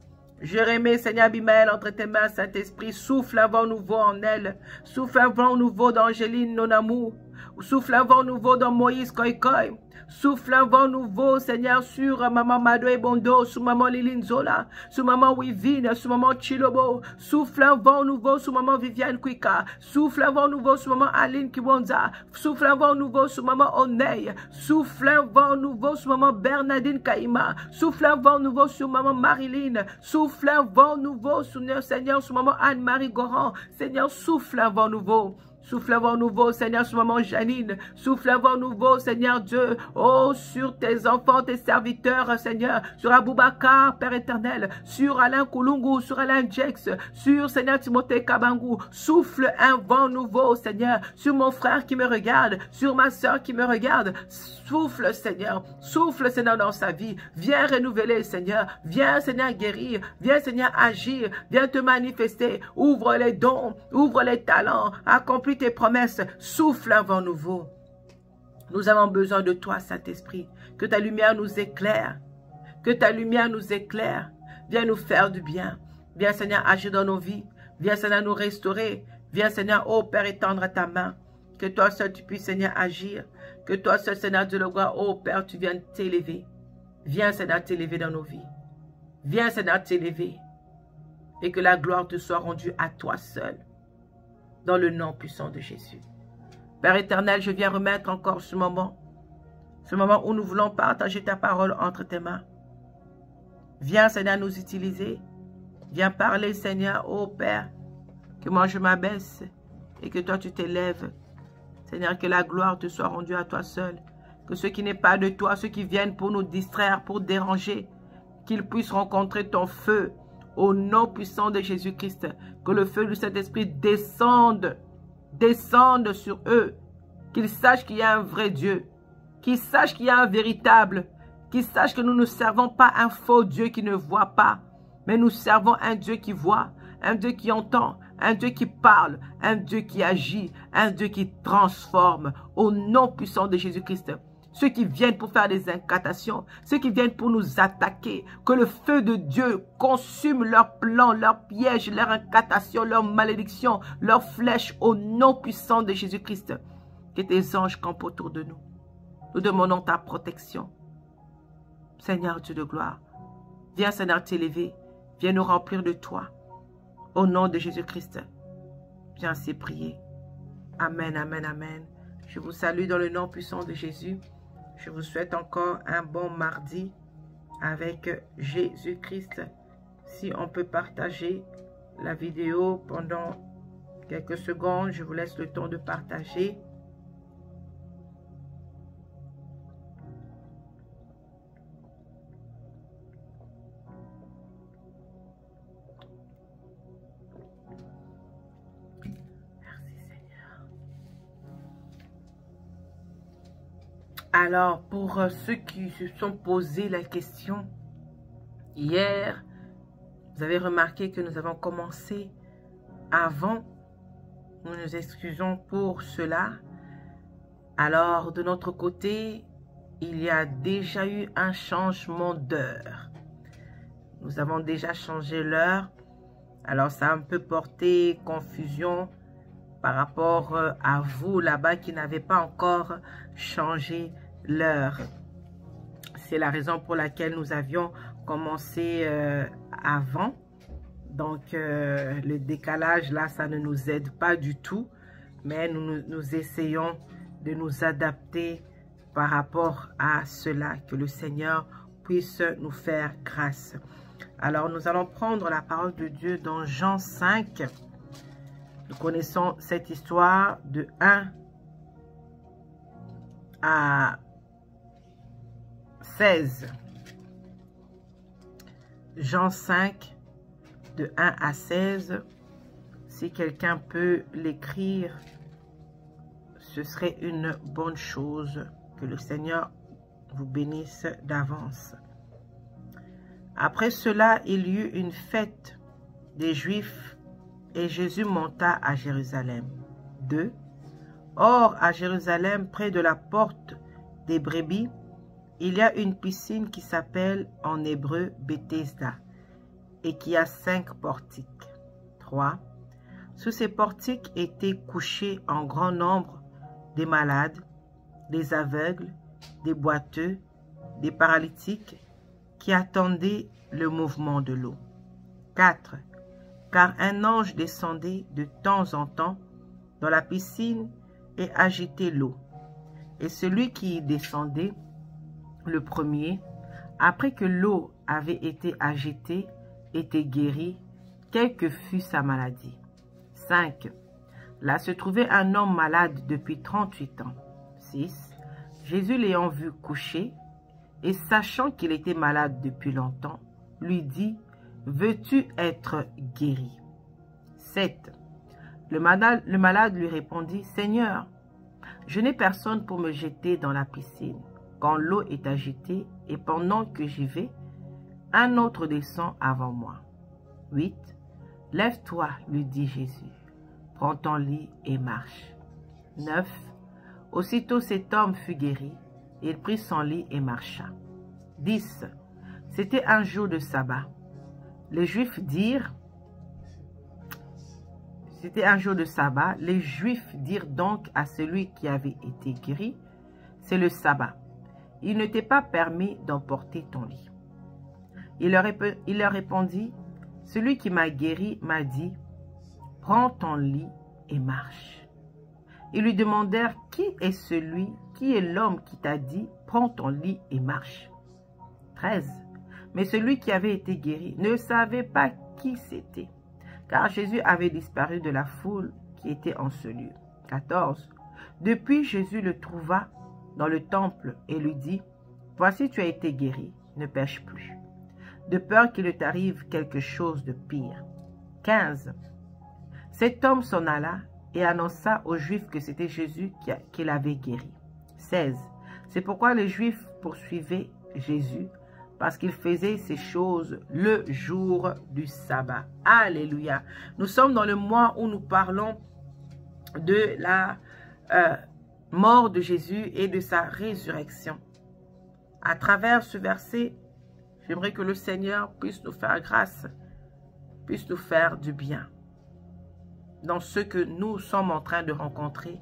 Je remets, Seigneur Abimaël, entre tes mains, Saint-Esprit. Souffle un vent nouveau en elle. Souffle un vent nouveau dans Angéline, non amour. Souffle un vent nouveau dans Moïse, Koikoi. Souffle un vent nouveau, Seigneur, sur Maman Mado et Bondo, sur Maman Liline Zola, sur Maman Wivine, sur Maman Chilobo. Souffle un vent nouveau sur Maman Viviane Kwika. Souffle un vent nouveau sur Maman Aline Kiwonza. Souffle un vent nouveau sur Maman Onei. Souffle un vent nouveau sur Maman Bernadine Kaima. Souffle un vent nouveau sur Maman Marilyn. Souffle un vent nouveau, Seigneur, sur Maman Anne-Marie Goran. Seigneur, souffle un vent nouveau. Souffle un vent nouveau, Seigneur, sur Maman Janine. Souffle un vent nouveau, Seigneur Dieu. Oh, sur tes enfants, tes serviteurs, Seigneur. Sur Aboubakar, Père éternel. Sur Alain Koulungu, sur Alain Jex. Sur, Seigneur, Timothée Kabangou. Souffle un vent nouveau, Seigneur. Sur mon frère qui me regarde. Sur ma soeur qui me regarde. Souffle, Seigneur. Souffle, Seigneur, dans sa vie. Viens renouveler, Seigneur. Viens, Seigneur, guérir. Viens, Seigneur, agir. Viens te manifester. Ouvre les dons. Ouvre les talents. Accomplis tes promesses, souffle un vent nouveau. Nous avons besoin de toi, Saint-Esprit. Que ta lumière nous éclaire. Que ta lumière nous éclaire. Viens nous faire du bien. Viens, Seigneur, agir dans nos vies. Viens, Seigneur, nous restaurer. Viens, Seigneur, ô Père, étendre ta main. Que toi seul tu puisses, Seigneur, agir. Que toi seul, Seigneur, Dieu le gloire, ô Père, tu viennes t'élever. Viens, Seigneur, t'élever dans nos vies. Viens, Seigneur, t'élever. Et que la gloire te soit rendue à toi seul. Dans le nom puissant de Jésus. Père éternel, je viens remettre encore ce moment où nous voulons partager ta parole entre tes mains. Viens, Seigneur, nous utiliser. Viens parler, Seigneur, ô Père, que moi je m'abaisse et que toi tu t'élèves. Seigneur, que la gloire te soit rendue à toi seul. Que ce qui n'est pas de toi, ceux qui viennent pour nous distraire, pour déranger, qu'ils puissent rencontrer ton feu. Au nom puissant de Jésus-Christ, que le feu du Saint-Esprit descende sur eux. Qu'ils sachent qu'il y a un vrai Dieu. Qu'ils sachent qu'il y a un véritable. Qu'ils sachent que nous ne servons pas un faux Dieu qui ne voit pas. Mais nous servons un Dieu qui voit, un Dieu qui entend, un Dieu qui parle, un Dieu qui agit, un Dieu qui transforme. Au nom puissant de Jésus-Christ. Ceux qui viennent pour faire des incantations, ceux qui viennent pour nous attaquer, que le feu de Dieu consume leurs plans, leurs pièges, leurs incantations, leurs malédictions, leurs flèches au nom puissant de Jésus-Christ. Que tes anges campent autour de nous. Nous demandons ta protection. Seigneur Dieu de gloire, viens Seigneur t'élever, viens nous remplir de toi. Au nom de Jésus-Christ, viens ainsi prier. Amen, amen, amen. Je vous salue dans le nom puissant de Jésus. Je vous souhaite encore un bon mardi avec Jésus-Christ. Si on peut partager la vidéo pendant quelques secondes, je vous laisse le temps de partager. Alors, pour ceux qui se sont posé la question, hier, vous avez remarqué que nous avons commencé avant. Nous nous excusons pour cela. Alors, de notre côté, il y a déjà eu un changement d'heure. Nous avons déjà changé l'heure. Alors, ça a un peu porté confusion par rapport à vous là-bas qui n'avez pas encore changé l'heure. C'est la raison pour laquelle nous avions commencé avant. Donc, le décalage là, ça ne nous aide pas du tout. Mais nous essayons de nous adapter par rapport à cela. Que le Seigneur puisse nous faire grâce. Alors, nous allons prendre la parole de Dieu dans Jean 5. Nous connaissons cette histoire de 1 à 16. Jean 5, de 1 à 16. Si quelqu'un peut l'écrire, ce serait une bonne chose. Que le Seigneur vous bénisse d'avance. Après cela, il y eut une fête des Juifs et Jésus monta à Jérusalem. 2. Or, à Jérusalem, près de la porte des brebis, il y a une piscine qui s'appelle en hébreu Bethesda et qui a 5 portiques. 3. Sous ces portiques étaient couchés en grand nombre des malades, des aveugles, des boiteux, des paralytiques qui attendaient le mouvement de l'eau. 4. Car un ange descendait de temps en temps dans la piscine et agitait l'eau. Et celui qui y descendait, le premier, après que l'eau avait été agitée, était guéri, quelle que fût sa maladie. 5. Là se trouvait un homme malade depuis 38 ans. 6. Jésus l'ayant vu coucher, et sachant qu'il était malade depuis longtemps, lui dit, « Veux-tu être guéri ?» 7. Le malade lui répondit, « Seigneur, je n'ai personne pour me jeter dans la piscine quand l'eau est agitée, et pendant que j'y vais, un autre descend avant moi. » 8. Lève-toi, lui dit Jésus, prends ton lit et marche. 9. Aussitôt cet homme fut guéri, il prit son lit et marcha. 10. C'était un jour de sabbat. Les Juifs dirent, les Juifs dirent donc à celui qui avait été guéri, c'est le sabbat. Il ne t'est pas permis d'emporter ton lit. Il leur répondit, celui qui m'a guéri m'a dit, prends ton lit et marche. Ils lui demandèrent, qui est l'homme qui t'a dit, prends ton lit et marche? 13. Mais celui qui avait été guéri ne savait pas qui c'était, car Jésus avait disparu de la foule qui était en ce lieu. 14. Depuis, Jésus le trouva dans le temple et lui dit, voici tu as été guéri, ne pêche plus, de peur qu'il ne t'arrive quelque chose de pire. 15. Cet homme s'en alla et annonça aux Juifs que c'était Jésus qui l'avait guéri. 16. C'est pourquoi les Juifs poursuivaient Jésus, parce qu'il faisait ces choses le jour du sabbat. Alléluia. Nous sommes dans le mois où nous parlons de la mort de Jésus et de sa résurrection. À travers ce verset, j'aimerais que le Seigneur puisse nous faire grâce, puisse nous faire du bien. Dans ce que nous sommes en train de rencontrer,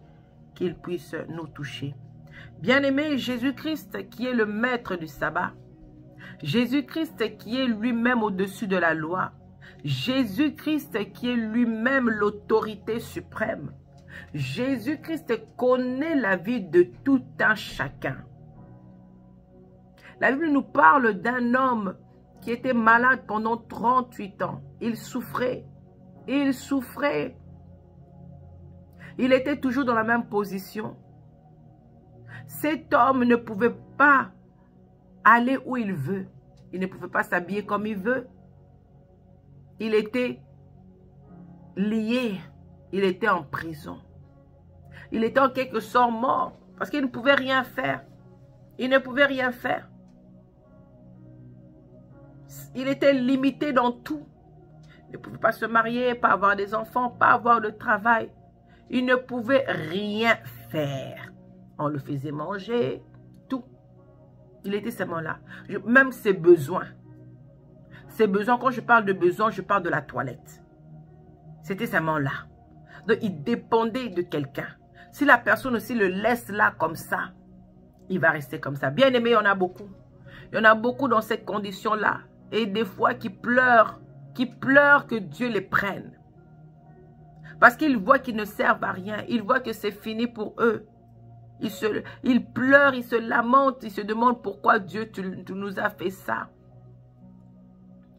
qu'il puisse nous toucher. Bien-aimé, Jésus-Christ qui est le maître du sabbat, Jésus-Christ qui est lui-même au-dessus de la loi, Jésus-Christ qui est lui-même l'autorité suprême, Jésus-Christ connaît la vie de tout un chacun. La Bible nous parle d'un homme qui était malade pendant 38 ans. Il souffrait. Il souffrait. Il était toujours dans la même position. Cet homme ne pouvait pas aller où il veut. Il ne pouvait pas s'habiller comme il veut. Il était lié. Il était en prison. Il était en quelque sorte mort parce qu'il ne pouvait rien faire. Il ne pouvait rien faire. Il était limité dans tout. Il ne pouvait pas se marier, pas avoir des enfants, pas avoir de travail. Il ne pouvait rien faire. On le faisait manger, tout. Il était seulement là. Même ses besoins. Ses besoins, quand je parle de besoins, je parle de la toilette. C'était seulement là. Donc, il dépendait de quelqu'un. Si la personne aussi le laisse là comme ça, il va rester comme ça. Bien aimé, il y en a beaucoup. Il y en a beaucoup dans cette condition-là. Et des fois qui pleurent que Dieu les prenne. Parce qu'ils voient qu'ils ne servent à rien. Ils voient que c'est fini pour eux. Ils pleurent, ils se lamentent, ils se demandent pourquoi Dieu, tu nous as fait ça.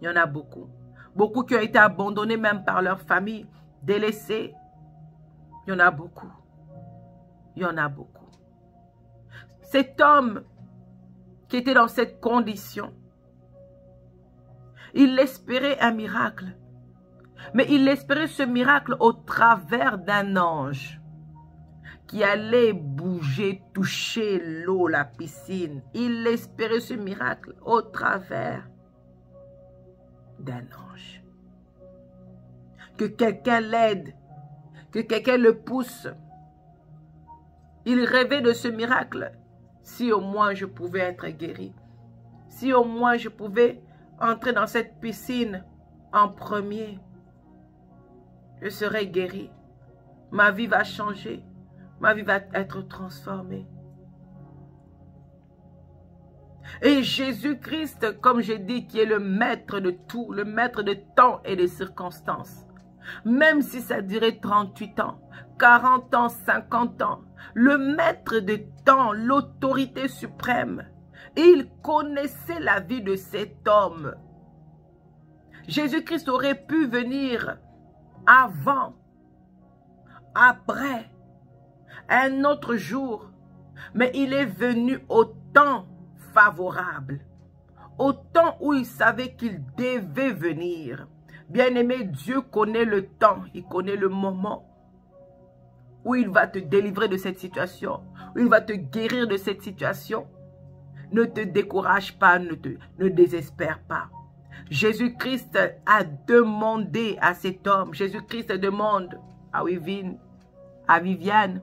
Il y en a beaucoup. Beaucoup qui ont été abandonnés même par leur famille, délaissés. Il y en a beaucoup. Il y en a beaucoup. Cet homme qui était dans cette condition, il espérait un miracle. Mais il espérait ce miracle au travers d'un ange qui allait bouger, toucher l'eau, la piscine. Il espérait ce miracle au travers d'un ange. Que quelqu'un l'aide, que quelqu'un le pousse. Il rêvait de ce miracle. Si au moins je pouvais être guéri. Si au moins je pouvais entrer dans cette piscine en premier, je serais guéri. Ma vie va changer. Ma vie va être transformée. Et Jésus-Christ, comme j'ai dit, qui est le maître de tout, le maître de temps et des circonstances, même si ça durait 38 ans, 40 ans, 50 ans, le maître de temps, l'autorité suprême, il connaissait la vie de cet homme. Jésus-Christ aurait pu venir avant, après, un autre jour, mais il est venu au temps favorable, au temps où il savait qu'il devait venir. Bien-aimé, Dieu connaît le temps, il connaît le moment où il va te délivrer de cette situation, où il va te guérir de cette situation. Ne te décourage pas, ne désespère pas. Jésus-Christ a demandé à cet homme, Jésus-Christ demande à Wivine, à Viviane,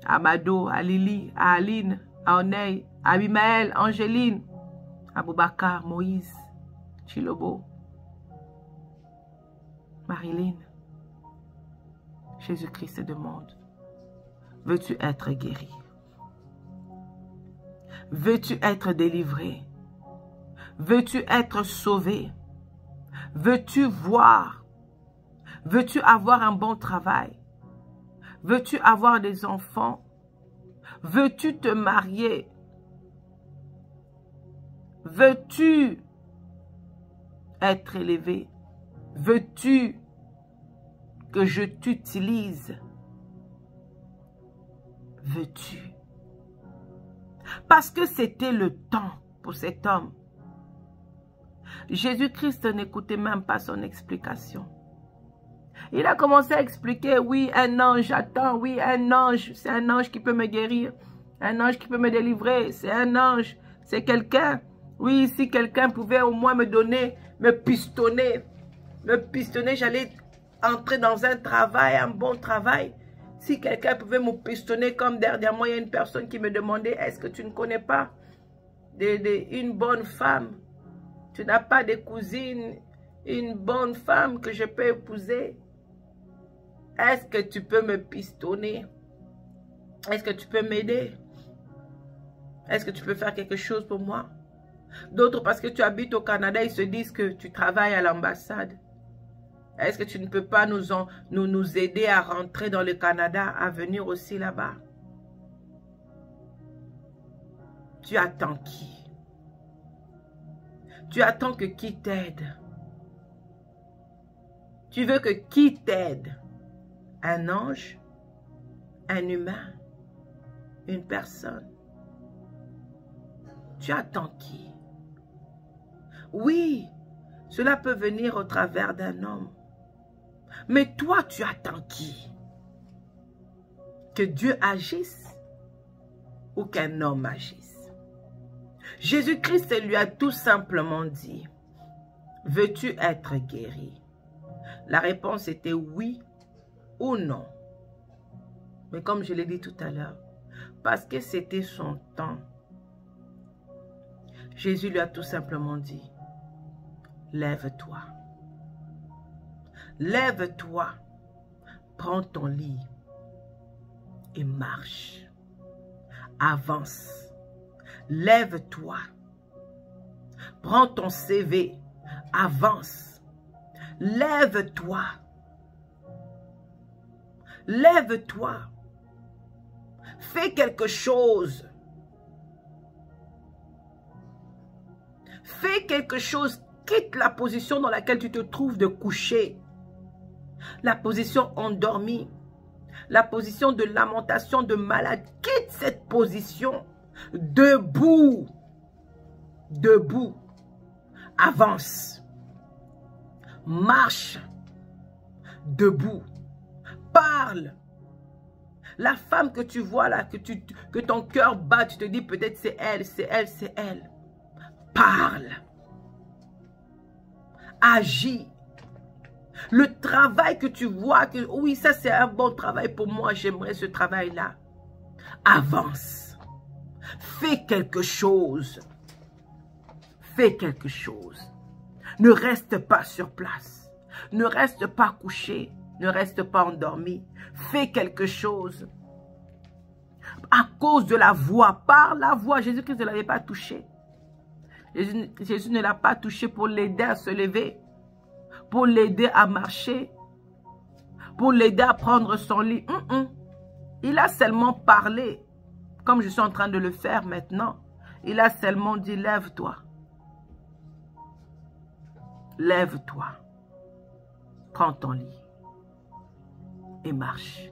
à Mado, à Lily, à Aline, à Oneil, à Abimaël, Angéline, à Boubacar, Moïse, Chilobo, Marilyn. Jésus-Christ demande, veux-tu être guéri? Veux-tu être délivré? Veux-tu être sauvé? Veux-tu voir? Veux-tu avoir un bon travail? Veux-tu avoir des enfants? Veux-tu te marier? Veux-tu être élevé? Veux-tu que je t'utilise? Veux-tu? Parce que c'était le temps pour cet homme. Jésus-Christ n'écoutait même pas son explication. Il a commencé à expliquer, oui, un ange attend, oui, un ange, c'est un ange qui peut me guérir, un ange qui peut me délivrer, c'est un ange, c'est quelqu'un. Oui, si quelqu'un pouvait au moins me donner, me pistonner, j'allais entrer dans un travail, un bon travail. Si quelqu'un pouvait me pistonner, comme dernièrement, il y a une personne qui me demandait, est-ce que tu ne connais pas une bonne femme? Tu n'as pas de cousine, une bonne femme que je peux épouser? Est-ce que tu peux me pistonner? Est-ce que tu peux m'aider? Est-ce que tu peux faire quelque chose pour moi? D'autres, parce que tu habites au Canada, ils se disent que tu travailles à l'ambassade. Est-ce que tu ne peux pas nous aider à rentrer dans le Canada, à venir aussi là-bas? Tu attends qui? Tu attends que qui t'aide? Tu veux que qui t'aide? Un ange? Un humain? Une personne? Tu attends qui? Oui, cela peut venir au travers d'un homme. Mais toi, tu attends qui? Que Dieu agisse ou qu'un homme agisse? Jésus-Christ lui a tout simplement dit, veux-tu être guéri? La réponse était oui ou non. Mais comme je l'ai dit tout à l'heure, parce que c'était son temps, Jésus lui a tout simplement dit, lève-toi. Lève-toi, prends ton lit et marche. Avance. Lève-toi. Prends ton CV. Avance. Lève-toi. Lève-toi. Fais quelque chose. Fais quelque chose. Quitte la position dans laquelle tu te trouves de coucher. La position endormie. La position de lamentation, de malade. Quitte cette position. Debout. Debout. Avance. Marche. Debout. Parle. La femme que tu vois là, que ton cœur bat, tu te dis peut-être c'est elle, c'est elle, c'est elle. Parle. Agis. Le travail que tu vois, que oui, ça c'est un bon travail pour moi, j'aimerais ce travail-là. Avance. Fais quelque chose. Fais quelque chose. Ne reste pas sur place. Ne reste pas couché. Ne reste pas endormi. Fais quelque chose. À cause de la voix, par la voix, Jésus-Christ ne l'avait pas touché. Jésus ne l'a pas touché pour l'aider à se lever, pour l'aider à marcher, pour l'aider à prendre son lit. Il a seulement parlé, comme je suis en train de le faire maintenant. Il a seulement dit, lève-toi. Lève-toi. Prends ton lit et marche.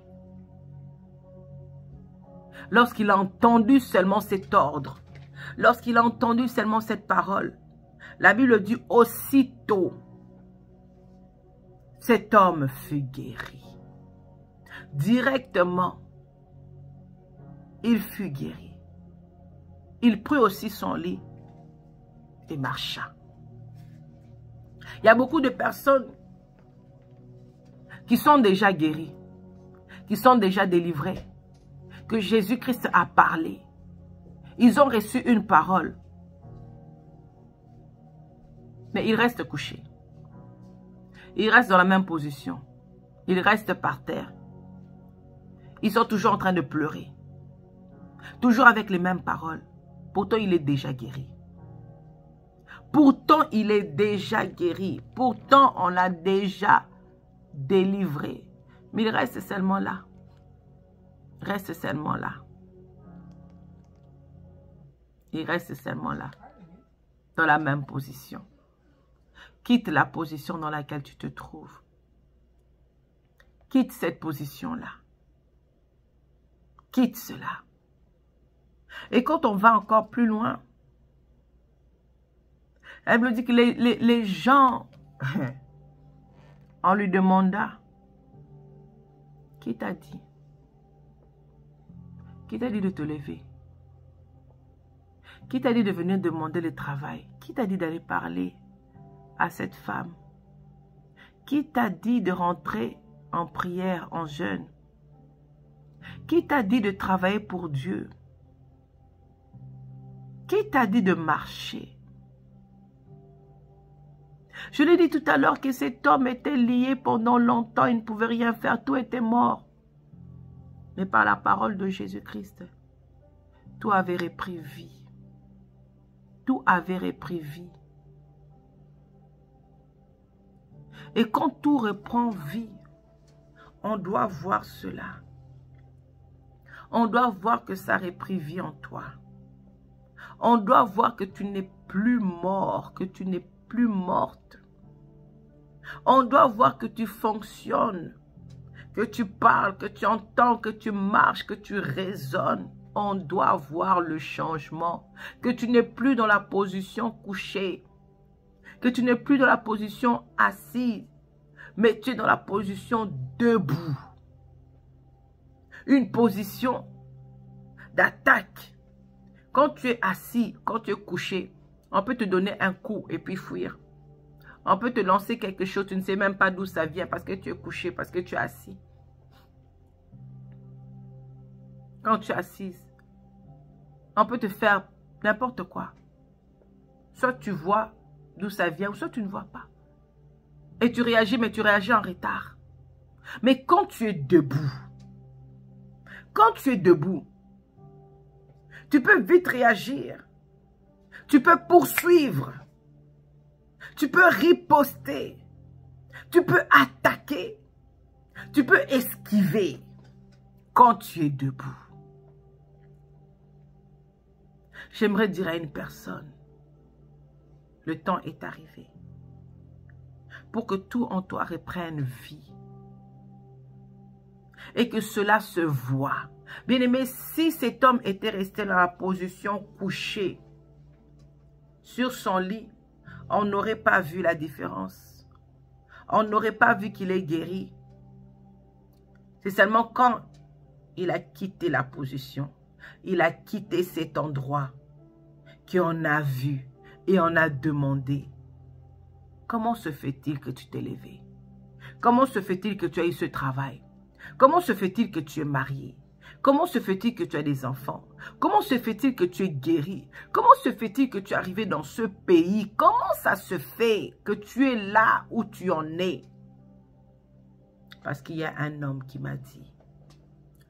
Lorsqu'il a entendu seulement cet ordre, lorsqu'il a entendu seulement cette parole, la Bible dit aussitôt, cet homme fut guéri. Directement, il fut guéri. Il prit aussi son lit et marcha. Il y a beaucoup de personnes qui sont déjà guéries, qui sont déjà délivrées, que Jésus-Christ a parlé. Ils ont reçu une parole. Mais ils restent couchés. Ils restent dans la même position. Ils restent par terre. Ils sont toujours en train de pleurer. Toujours avec les mêmes paroles. Pourtant, il est déjà guéri. Pourtant, il est déjà guéri. Pourtant, on l'a déjà délivré. Mais il reste seulement là. Reste seulement là. Il reste seulement là. Dans la même position. Quitte la position dans laquelle tu te trouves. Quitte cette position-là. Quitte cela. Et quand on va encore plus loin, elle me dit que les gens, on lui demanda, qui t'a dit? Qui t'a dit de te lever? Qui t'a dit de venir demander le travail? Qui t'a dit d'aller parler à cette femme? Qui t'a dit de rentrer en prière, en jeûne? Qui t'a dit de travailler pour Dieu? Qui t'a dit de marcher? Je l'ai dit tout à l'heure que cet homme était lié pendant longtemps, il ne pouvait rien faire, tout était mort. Mais par la parole de Jésus-Christ, tout avait repris vie. Tout avait repris vie. Et quand tout reprend vie, on doit voir cela. On doit voir que ça a repris vie en toi. On doit voir que tu n'es plus mort, que tu n'es plus morte. On doit voir que tu fonctionnes, que tu parles, que tu entends, que tu marches, que tu raisonnes. On doit voir le changement. Que tu n'es plus dans la position couchée. Que tu n'es plus dans la position assise. Mais tu es dans la position debout. Une position d'attaque. Quand tu es assis, quand tu es couché, on peut te donner un coup et puis fuir. On peut te lancer quelque chose, tu ne sais même pas d'où ça vient parce que tu es couché, parce que tu es assis. Quand tu es assise, on peut te faire n'importe quoi. Soit tu vois d'où ça vient, ou soit tu ne vois pas. Et tu réagis, mais tu réagis en retard. Mais quand tu es debout, tu peux vite réagir. Tu peux poursuivre. Tu peux riposter. Tu peux attaquer. Tu peux esquiver quand tu es debout. J'aimerais dire à une personne, le temps est arrivé pour que tout en toi reprenne vie et que cela se voit. Bien-aimé, si cet homme était resté dans la position couchée sur son lit, on n'aurait pas vu la différence. On n'aurait pas vu qu'il est guéri. C'est seulement quand il a quitté la position, il a quitté cet endroit, qu'on a vu et on a demandé, comment se fait-il que tu t'es levé? Comment se fait-il que tu as eu ce travail? Comment se fait-il que tu es marié? Comment se fait-il que tu as des enfants? Comment se fait-il que tu es guéri? Comment se fait-il que tu es arrivé dans ce pays? Comment ça se fait que tu es là où tu en es? Parce qu'il y a un homme qui m'a dit,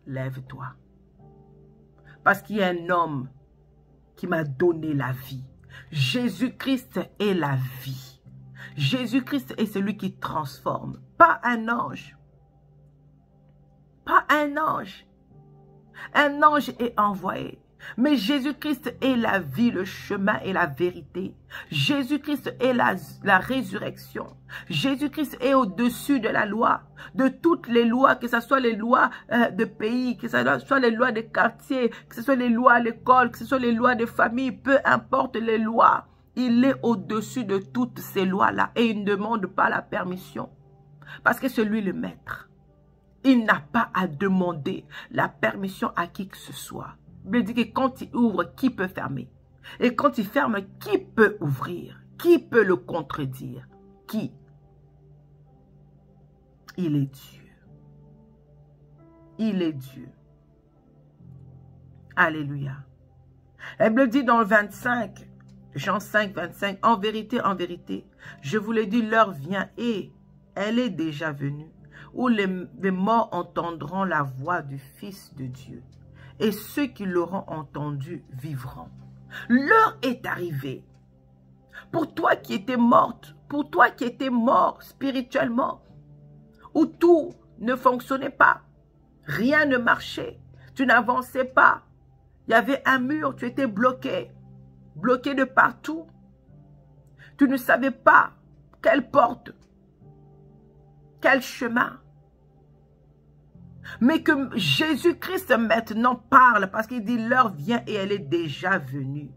lève-toi. Parce qu'il y a un homme qui m'a donné la vie. Jésus-Christ est la vie. Jésus-Christ est celui qui transforme. Pas un ange. Pas un ange. Un ange est envoyé. Mais Jésus-Christ est la vie, le chemin et la vérité. Jésus-Christ est la résurrection. Jésus-Christ est au-dessus de la loi, de toutes les lois, que ce soit les lois de pays, que ce soit les lois de quartier, que ce soit les lois à l'école, que ce soit les lois de famille, peu importe les lois. Il est au-dessus de toutes ces lois-là et il ne demande pas la permission. Parce que c'est lui le maître. Il n'a pas à demander la permission à qui que ce soit. Il dit que quand il ouvre, qui peut fermer? Et quand il ferme, qui peut ouvrir? Qui peut le contredire? Qui? Il est Dieu. Il est Dieu. Alléluia. Elle me dit dans le 25, Jean 5, 25, en vérité, je vous l'ai dit, l'heure vient et elle est déjà venue, où les morts entendront la voix du Fils de Dieu. Et ceux qui l'auront entendu vivront. L'heure est arrivée. Pour toi qui étais morte, pour toi qui étais mort spirituellement, où tout ne fonctionnait pas, rien ne marchait, tu n'avançais pas, il y avait un mur, tu étais bloqué, bloqué de partout. Tu ne savais pas quelle porte, quel chemin. Mais que Jésus-Christ maintenant parle parce qu'il dit l'heure vient et elle est déjà venue.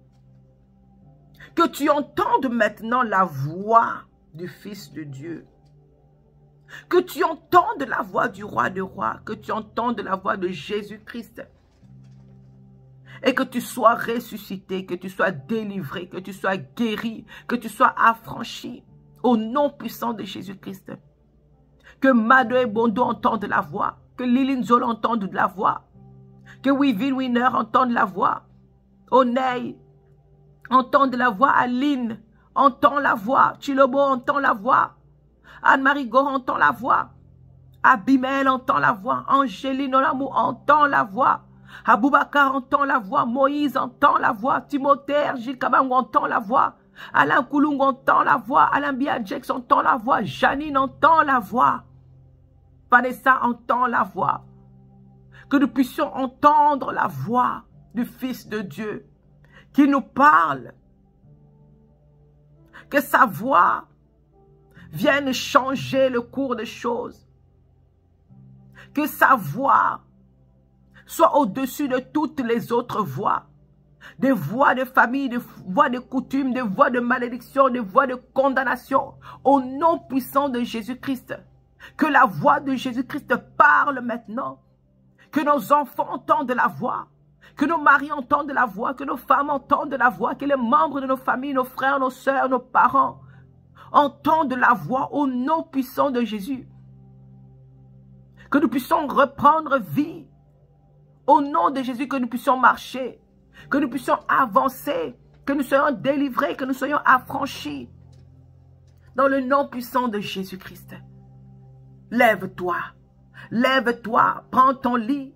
Que tu entendes maintenant la voix du Fils de Dieu. Que tu entendes la voix du Roi des Rois. Que tu entendes la voix de Jésus-Christ. Et que tu sois ressuscité, que tu sois délivré, que tu sois guéri, que tu sois affranchi au nom puissant de Jésus-Christ. Que Mado et Bondo entendent la voix. Que Lilin Zol entende la voix. Que Wivin Winner entende la voix. Onei entende la voix. Aline entend la voix. Chilobo entend la voix. Anne-Marie Gore entend la voix. Abimel entend la voix. Angéline Olamou entend la voix. Aboubakar entend la voix. Moïse entend la voix. Timothée Gilles Kabang entend la voix. Alain Koulung entend la voix. Alain Biadjex entend la voix. Janine entend la voix. Vanessa entend la voix. Que nous puissions entendre la voix du Fils de Dieu qui nous parle. Que sa voix vienne changer le cours des choses. Que sa voix soit au-dessus de toutes les autres voix. Des voix de famille, des voix de coutume, des voix de malédiction, des voix de condamnation. Au nom puissant de Jésus-Christ. Que la voix de Jésus-Christ parle maintenant. Que nos enfants entendent la voix. Que nos maris entendent la voix. Que nos femmes entendent la voix. Que les membres de nos familles, nos frères, nos sœurs, nos parents entendent la voix au nom puissant de Jésus. Que nous puissions reprendre vie. Au nom de Jésus, que nous puissions marcher. Que nous puissions avancer. Que nous soyons délivrés. Que nous soyons affranchis. Dans le nom puissant de Jésus-Christ. Lève-toi, lève-toi, prends ton lit,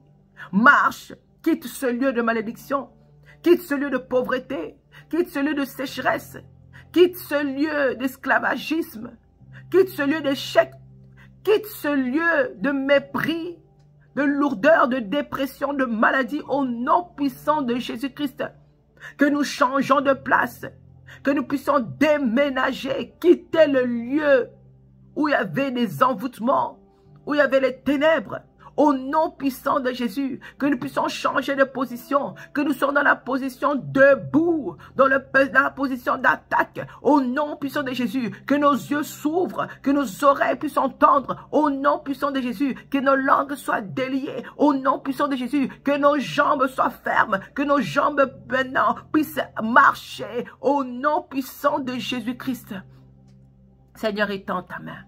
marche, quitte ce lieu de malédiction, quitte ce lieu de pauvreté, quitte ce lieu de sécheresse, quitte ce lieu d'esclavagisme, quitte ce lieu d'échec, quitte ce lieu de mépris, de lourdeur, de dépression, de maladie au nom puissant de Jésus-Christ. Que nous changeons de place, que nous puissions déménager, quitter le lieu où il y avait des envoûtements, où il y avait les ténèbres, au nom puissant de Jésus, que nous puissions changer de position, que nous soyons dans la position debout, dans la position d'attaque, au nom puissant de Jésus, que nos yeux s'ouvrent, que nos oreilles puissent entendre, au nom puissant de Jésus, que nos langues soient déliées, au nom puissant de Jésus, que nos jambes soient fermes, que nos jambes maintenant puissent marcher, au nom puissant de Jésus-Christ. Seigneur, étends ta main.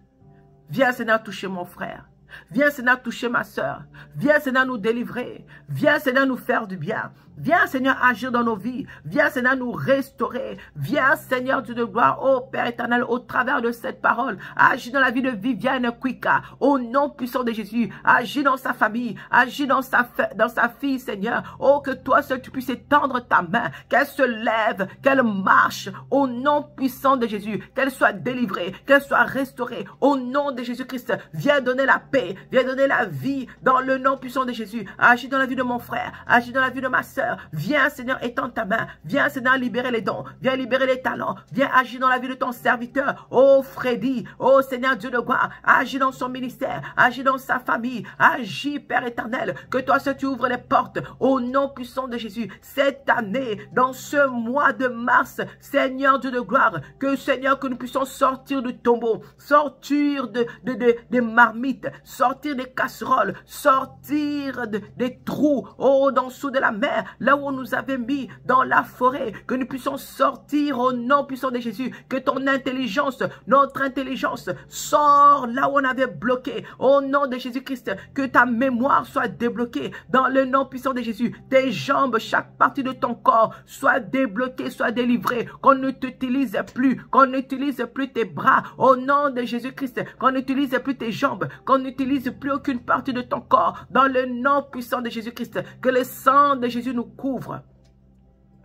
Viens, Seigneur, toucher mon frère. Viens, Seigneur, toucher ma soeur. Viens, Seigneur, nous délivrer. Viens, Seigneur, nous faire du bien. Viens, Seigneur, agir dans nos vies. Viens, Seigneur, nous restaurer. Viens, Seigneur, Dieu de gloire, ô Père éternel, au travers de cette parole. Agis dans la vie de Viviane Kwika. Au nom puissant de Jésus. Agis dans sa famille. Agis dans sa fille, Seigneur. Oh, que toi seul tu puisses étendre ta main. Qu'elle se lève, qu'elle marche. Au nom puissant de Jésus. Qu'elle soit délivrée, qu'elle soit restaurée. Au nom de Jésus-Christ. Viens donner la paix. Viens donner la vie dans le nom puissant de Jésus. Agis dans la vie de mon frère. Agis dans la vie de ma soeur. Viens, Seigneur, étends ta main. Viens, Seigneur, libérer les dons. Viens libérer les talents. Viens agir dans la vie de ton serviteur. Oh, Freddy. Oh, Seigneur, Dieu de gloire. Agis dans son ministère. Agis dans sa famille. Agis, Père éternel. Que toi seul tu ouvres les portes. Au nom puissant de Jésus. Cette année, dans ce mois de mars, Seigneur, Dieu de gloire. Que, Seigneur, que nous puissions sortir du tombeau. Sortir des marmites. Sortir des casseroles. Sortir des trous. Oh, dans le dessous de la mer. Là où on nous avait mis dans la forêt, que nous puissions sortir au nom puissant de Jésus, que ton intelligence, notre intelligence, sort là où on avait bloqué, au nom de Jésus-Christ, que ta mémoire soit débloquée, dans le nom puissant de Jésus, tes jambes, chaque partie de ton corps, soit débloquée, soit délivrée, qu'on ne t'utilise plus, qu'on n'utilise plus tes bras, au nom de Jésus-Christ, qu'on n'utilise plus tes jambes, qu'on n'utilise plus aucune partie de ton corps, dans le nom puissant de Jésus-Christ, que le sang de Jésus nous couvre.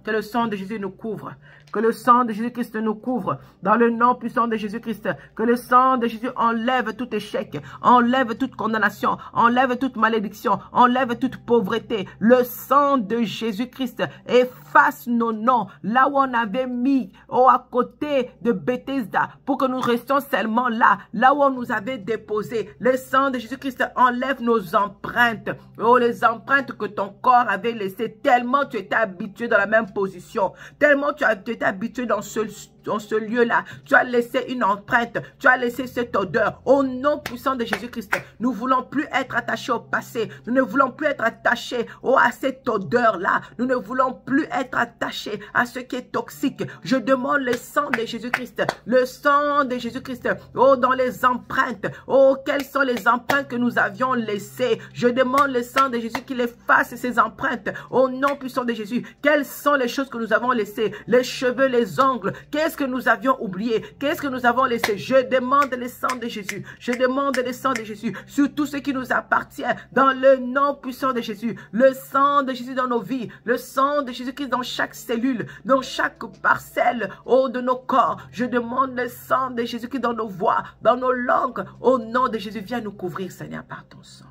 Que le sang de Jésus nous couvre. Que le sang de Jésus-Christ nous couvre. Dans le nom puissant de Jésus-Christ. Que le sang de Jésus enlève tout échec. Enlève toute condamnation. Enlève toute malédiction. Enlève toute pauvreté. Le sang de Jésus-Christ efface nos noms. Là où on avait mis à côté de Bethesda. Pour que nous restions seulement là. Là où on nous avait déposé. Le sang de Jésus-Christ enlève nos empreintes. Oh, les empreintes que ton corps avait laissées. Tellement tu étais habitué dans la même position. Tellement tu étais habitué dans ce lieu-là. Tu as laissé une empreinte. Tu as laissé cette odeur. Au nom puissant de Jésus-Christ, nous ne voulons plus être attachés au passé. Nous ne voulons plus être attachés à cette odeur-là. Nous ne voulons plus être attachés à ce qui est toxique. Je demande le sang de Jésus-Christ. Le sang de Jésus-Christ. Oh, dans les empreintes. Oh, quelles sont les empreintes que nous avions laissées. Je demande le sang de Jésus qu'il efface ces empreintes. Au nom puissant de Jésus. Quelles sont les choses que nous avons laissées? Les cheveux, les ongles. Qu'est-ce que nous avions oublié? Qu'est-ce que nous avons laissé? Je demande le sang de Jésus. Je demande le sang de Jésus sur tout ce qui nous appartient dans le nom puissant de Jésus. Le sang de Jésus dans nos vies. Le sang de Jésus-Christ dans chaque cellule, dans chaque parcelle de nos corps. Je demande le sang de Jésus-Christ dans nos voix, dans nos langues. Au nom de Jésus, viens nous couvrir, Seigneur, par ton sang.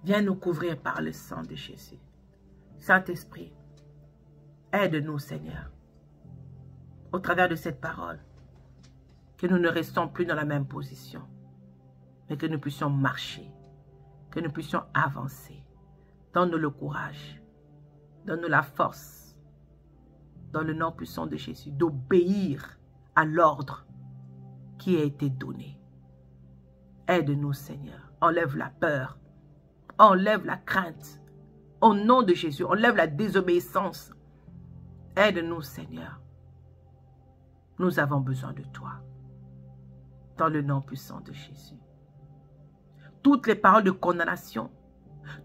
Viens nous couvrir par le sang de Jésus. Saint-Esprit, aide-nous, Seigneur, au travers de cette parole, que nous ne restons plus dans la même position, mais que nous puissions marcher, que nous puissions avancer. Donne-nous le courage, donne-nous la force, dans le nom puissant de Jésus, d'obéir à l'ordre qui a été donné. Aide-nous, Seigneur. Enlève la peur, enlève la crainte. Au nom de Jésus, enlève la désobéissance. Aide-nous, Seigneur. Nous avons besoin de toi. Dans le nom puissant de Jésus. Toutes les paroles de condamnation,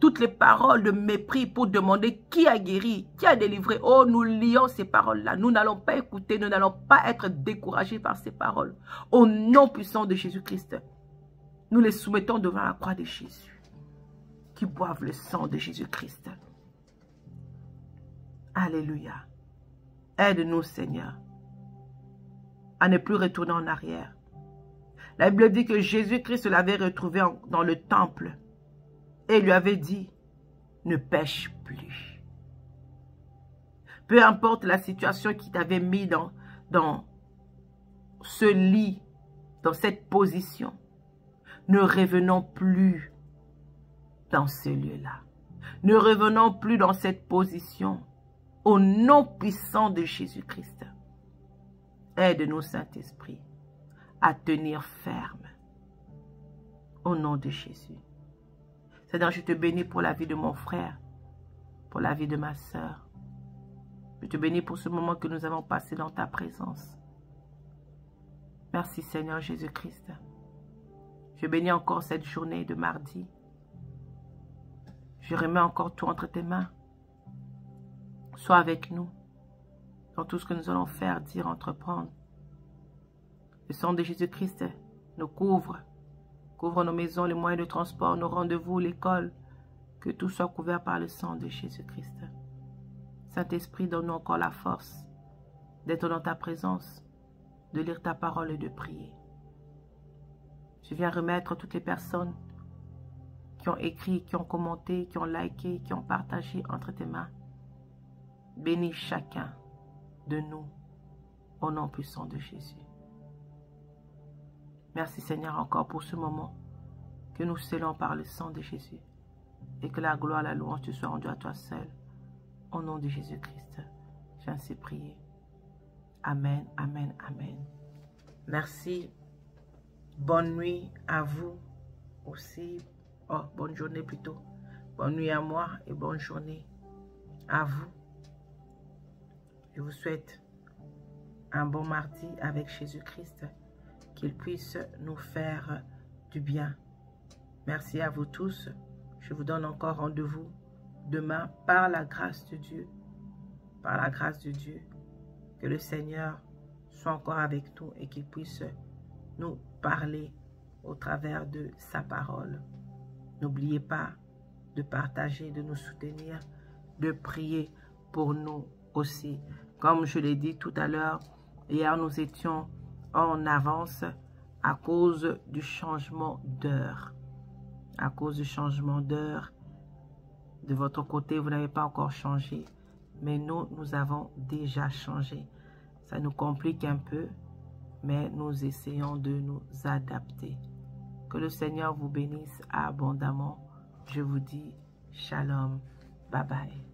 toutes les paroles de mépris pour demander qui a guéri, qui a délivré. Oh, nous lions ces paroles-là. Nous n'allons pas écouter, nous n'allons pas être découragés par ces paroles. Au nom puissant de Jésus-Christ, nous les soumettons devant la croix de Jésus. Qui boivent le sang de Jésus-Christ. Alléluia. Aide-nous, Seigneur, à ne plus retourner en arrière. La Bible dit que Jésus-Christ l'avait retrouvé dans le temple et lui avait dit, ne pêche plus. Peu importe la situation qui t'avait mis dans ce lit, dans cette position, ne revenons plus dans ce lieu-là. Ne revenons plus dans cette position. Au nom puissant de Jésus-Christ. Aide-nous, Saint-Esprit, à tenir ferme. Au nom de Jésus. Seigneur, je te bénis pour la vie de mon frère, pour la vie de ma sœur. Je te bénis pour ce moment que nous avons passé dans ta présence. Merci, Seigneur Jésus-Christ. Je bénis encore cette journée de mardi. Je remets encore tout entre tes mains. Sois avec nous dans tout ce que nous allons faire, dire, entreprendre. Le sang de Jésus-Christ nous couvre. Couvre nos maisons, les moyens de transport, nos rendez-vous, l'école. Que tout soit couvert par le sang de Jésus-Christ. Saint-Esprit, donne-nous encore la force d'être dans ta présence, de lire ta parole et de prier. Je viens remettre toutes les personnes qui ont écrit, qui ont commenté, qui ont liké, qui ont partagé entre tes mains. Bénis chacun de nous au nom puissant de Jésus. Merci Seigneur encore pour ce moment que nous scellons par le sang de Jésus et que la gloire, la louange te soit rendue à toi seul. Au nom de Jésus-Christ, j'ai ainsi prié. Amen, amen, amen. Merci. Bonne nuit à vous aussi. Oh, bonne journée plutôt. Bonne nuit à moi et bonne journée à vous. Je vous souhaite un bon mardi avec Jésus-Christ. Qu'il puisse nous faire du bien. Merci à vous tous. Je vous donne encore rendez-vous demain par la grâce de Dieu. Par la grâce de Dieu. Que le Seigneur soit encore avec nous et qu'il puisse nous parler au travers de sa parole. N'oubliez pas de partager, de nous soutenir, de prier pour nous aussi. Comme je l'ai dit tout à l'heure, hier nous étions en avance à cause du changement d'heure. À cause du changement d'heure, de votre côté, vous n'avez pas encore changé, mais nous avons déjà changé. Ça nous complique un peu, mais nous essayons de nous adapter. Que le Seigneur vous bénisse abondamment. Je vous dis shalom, bye bye.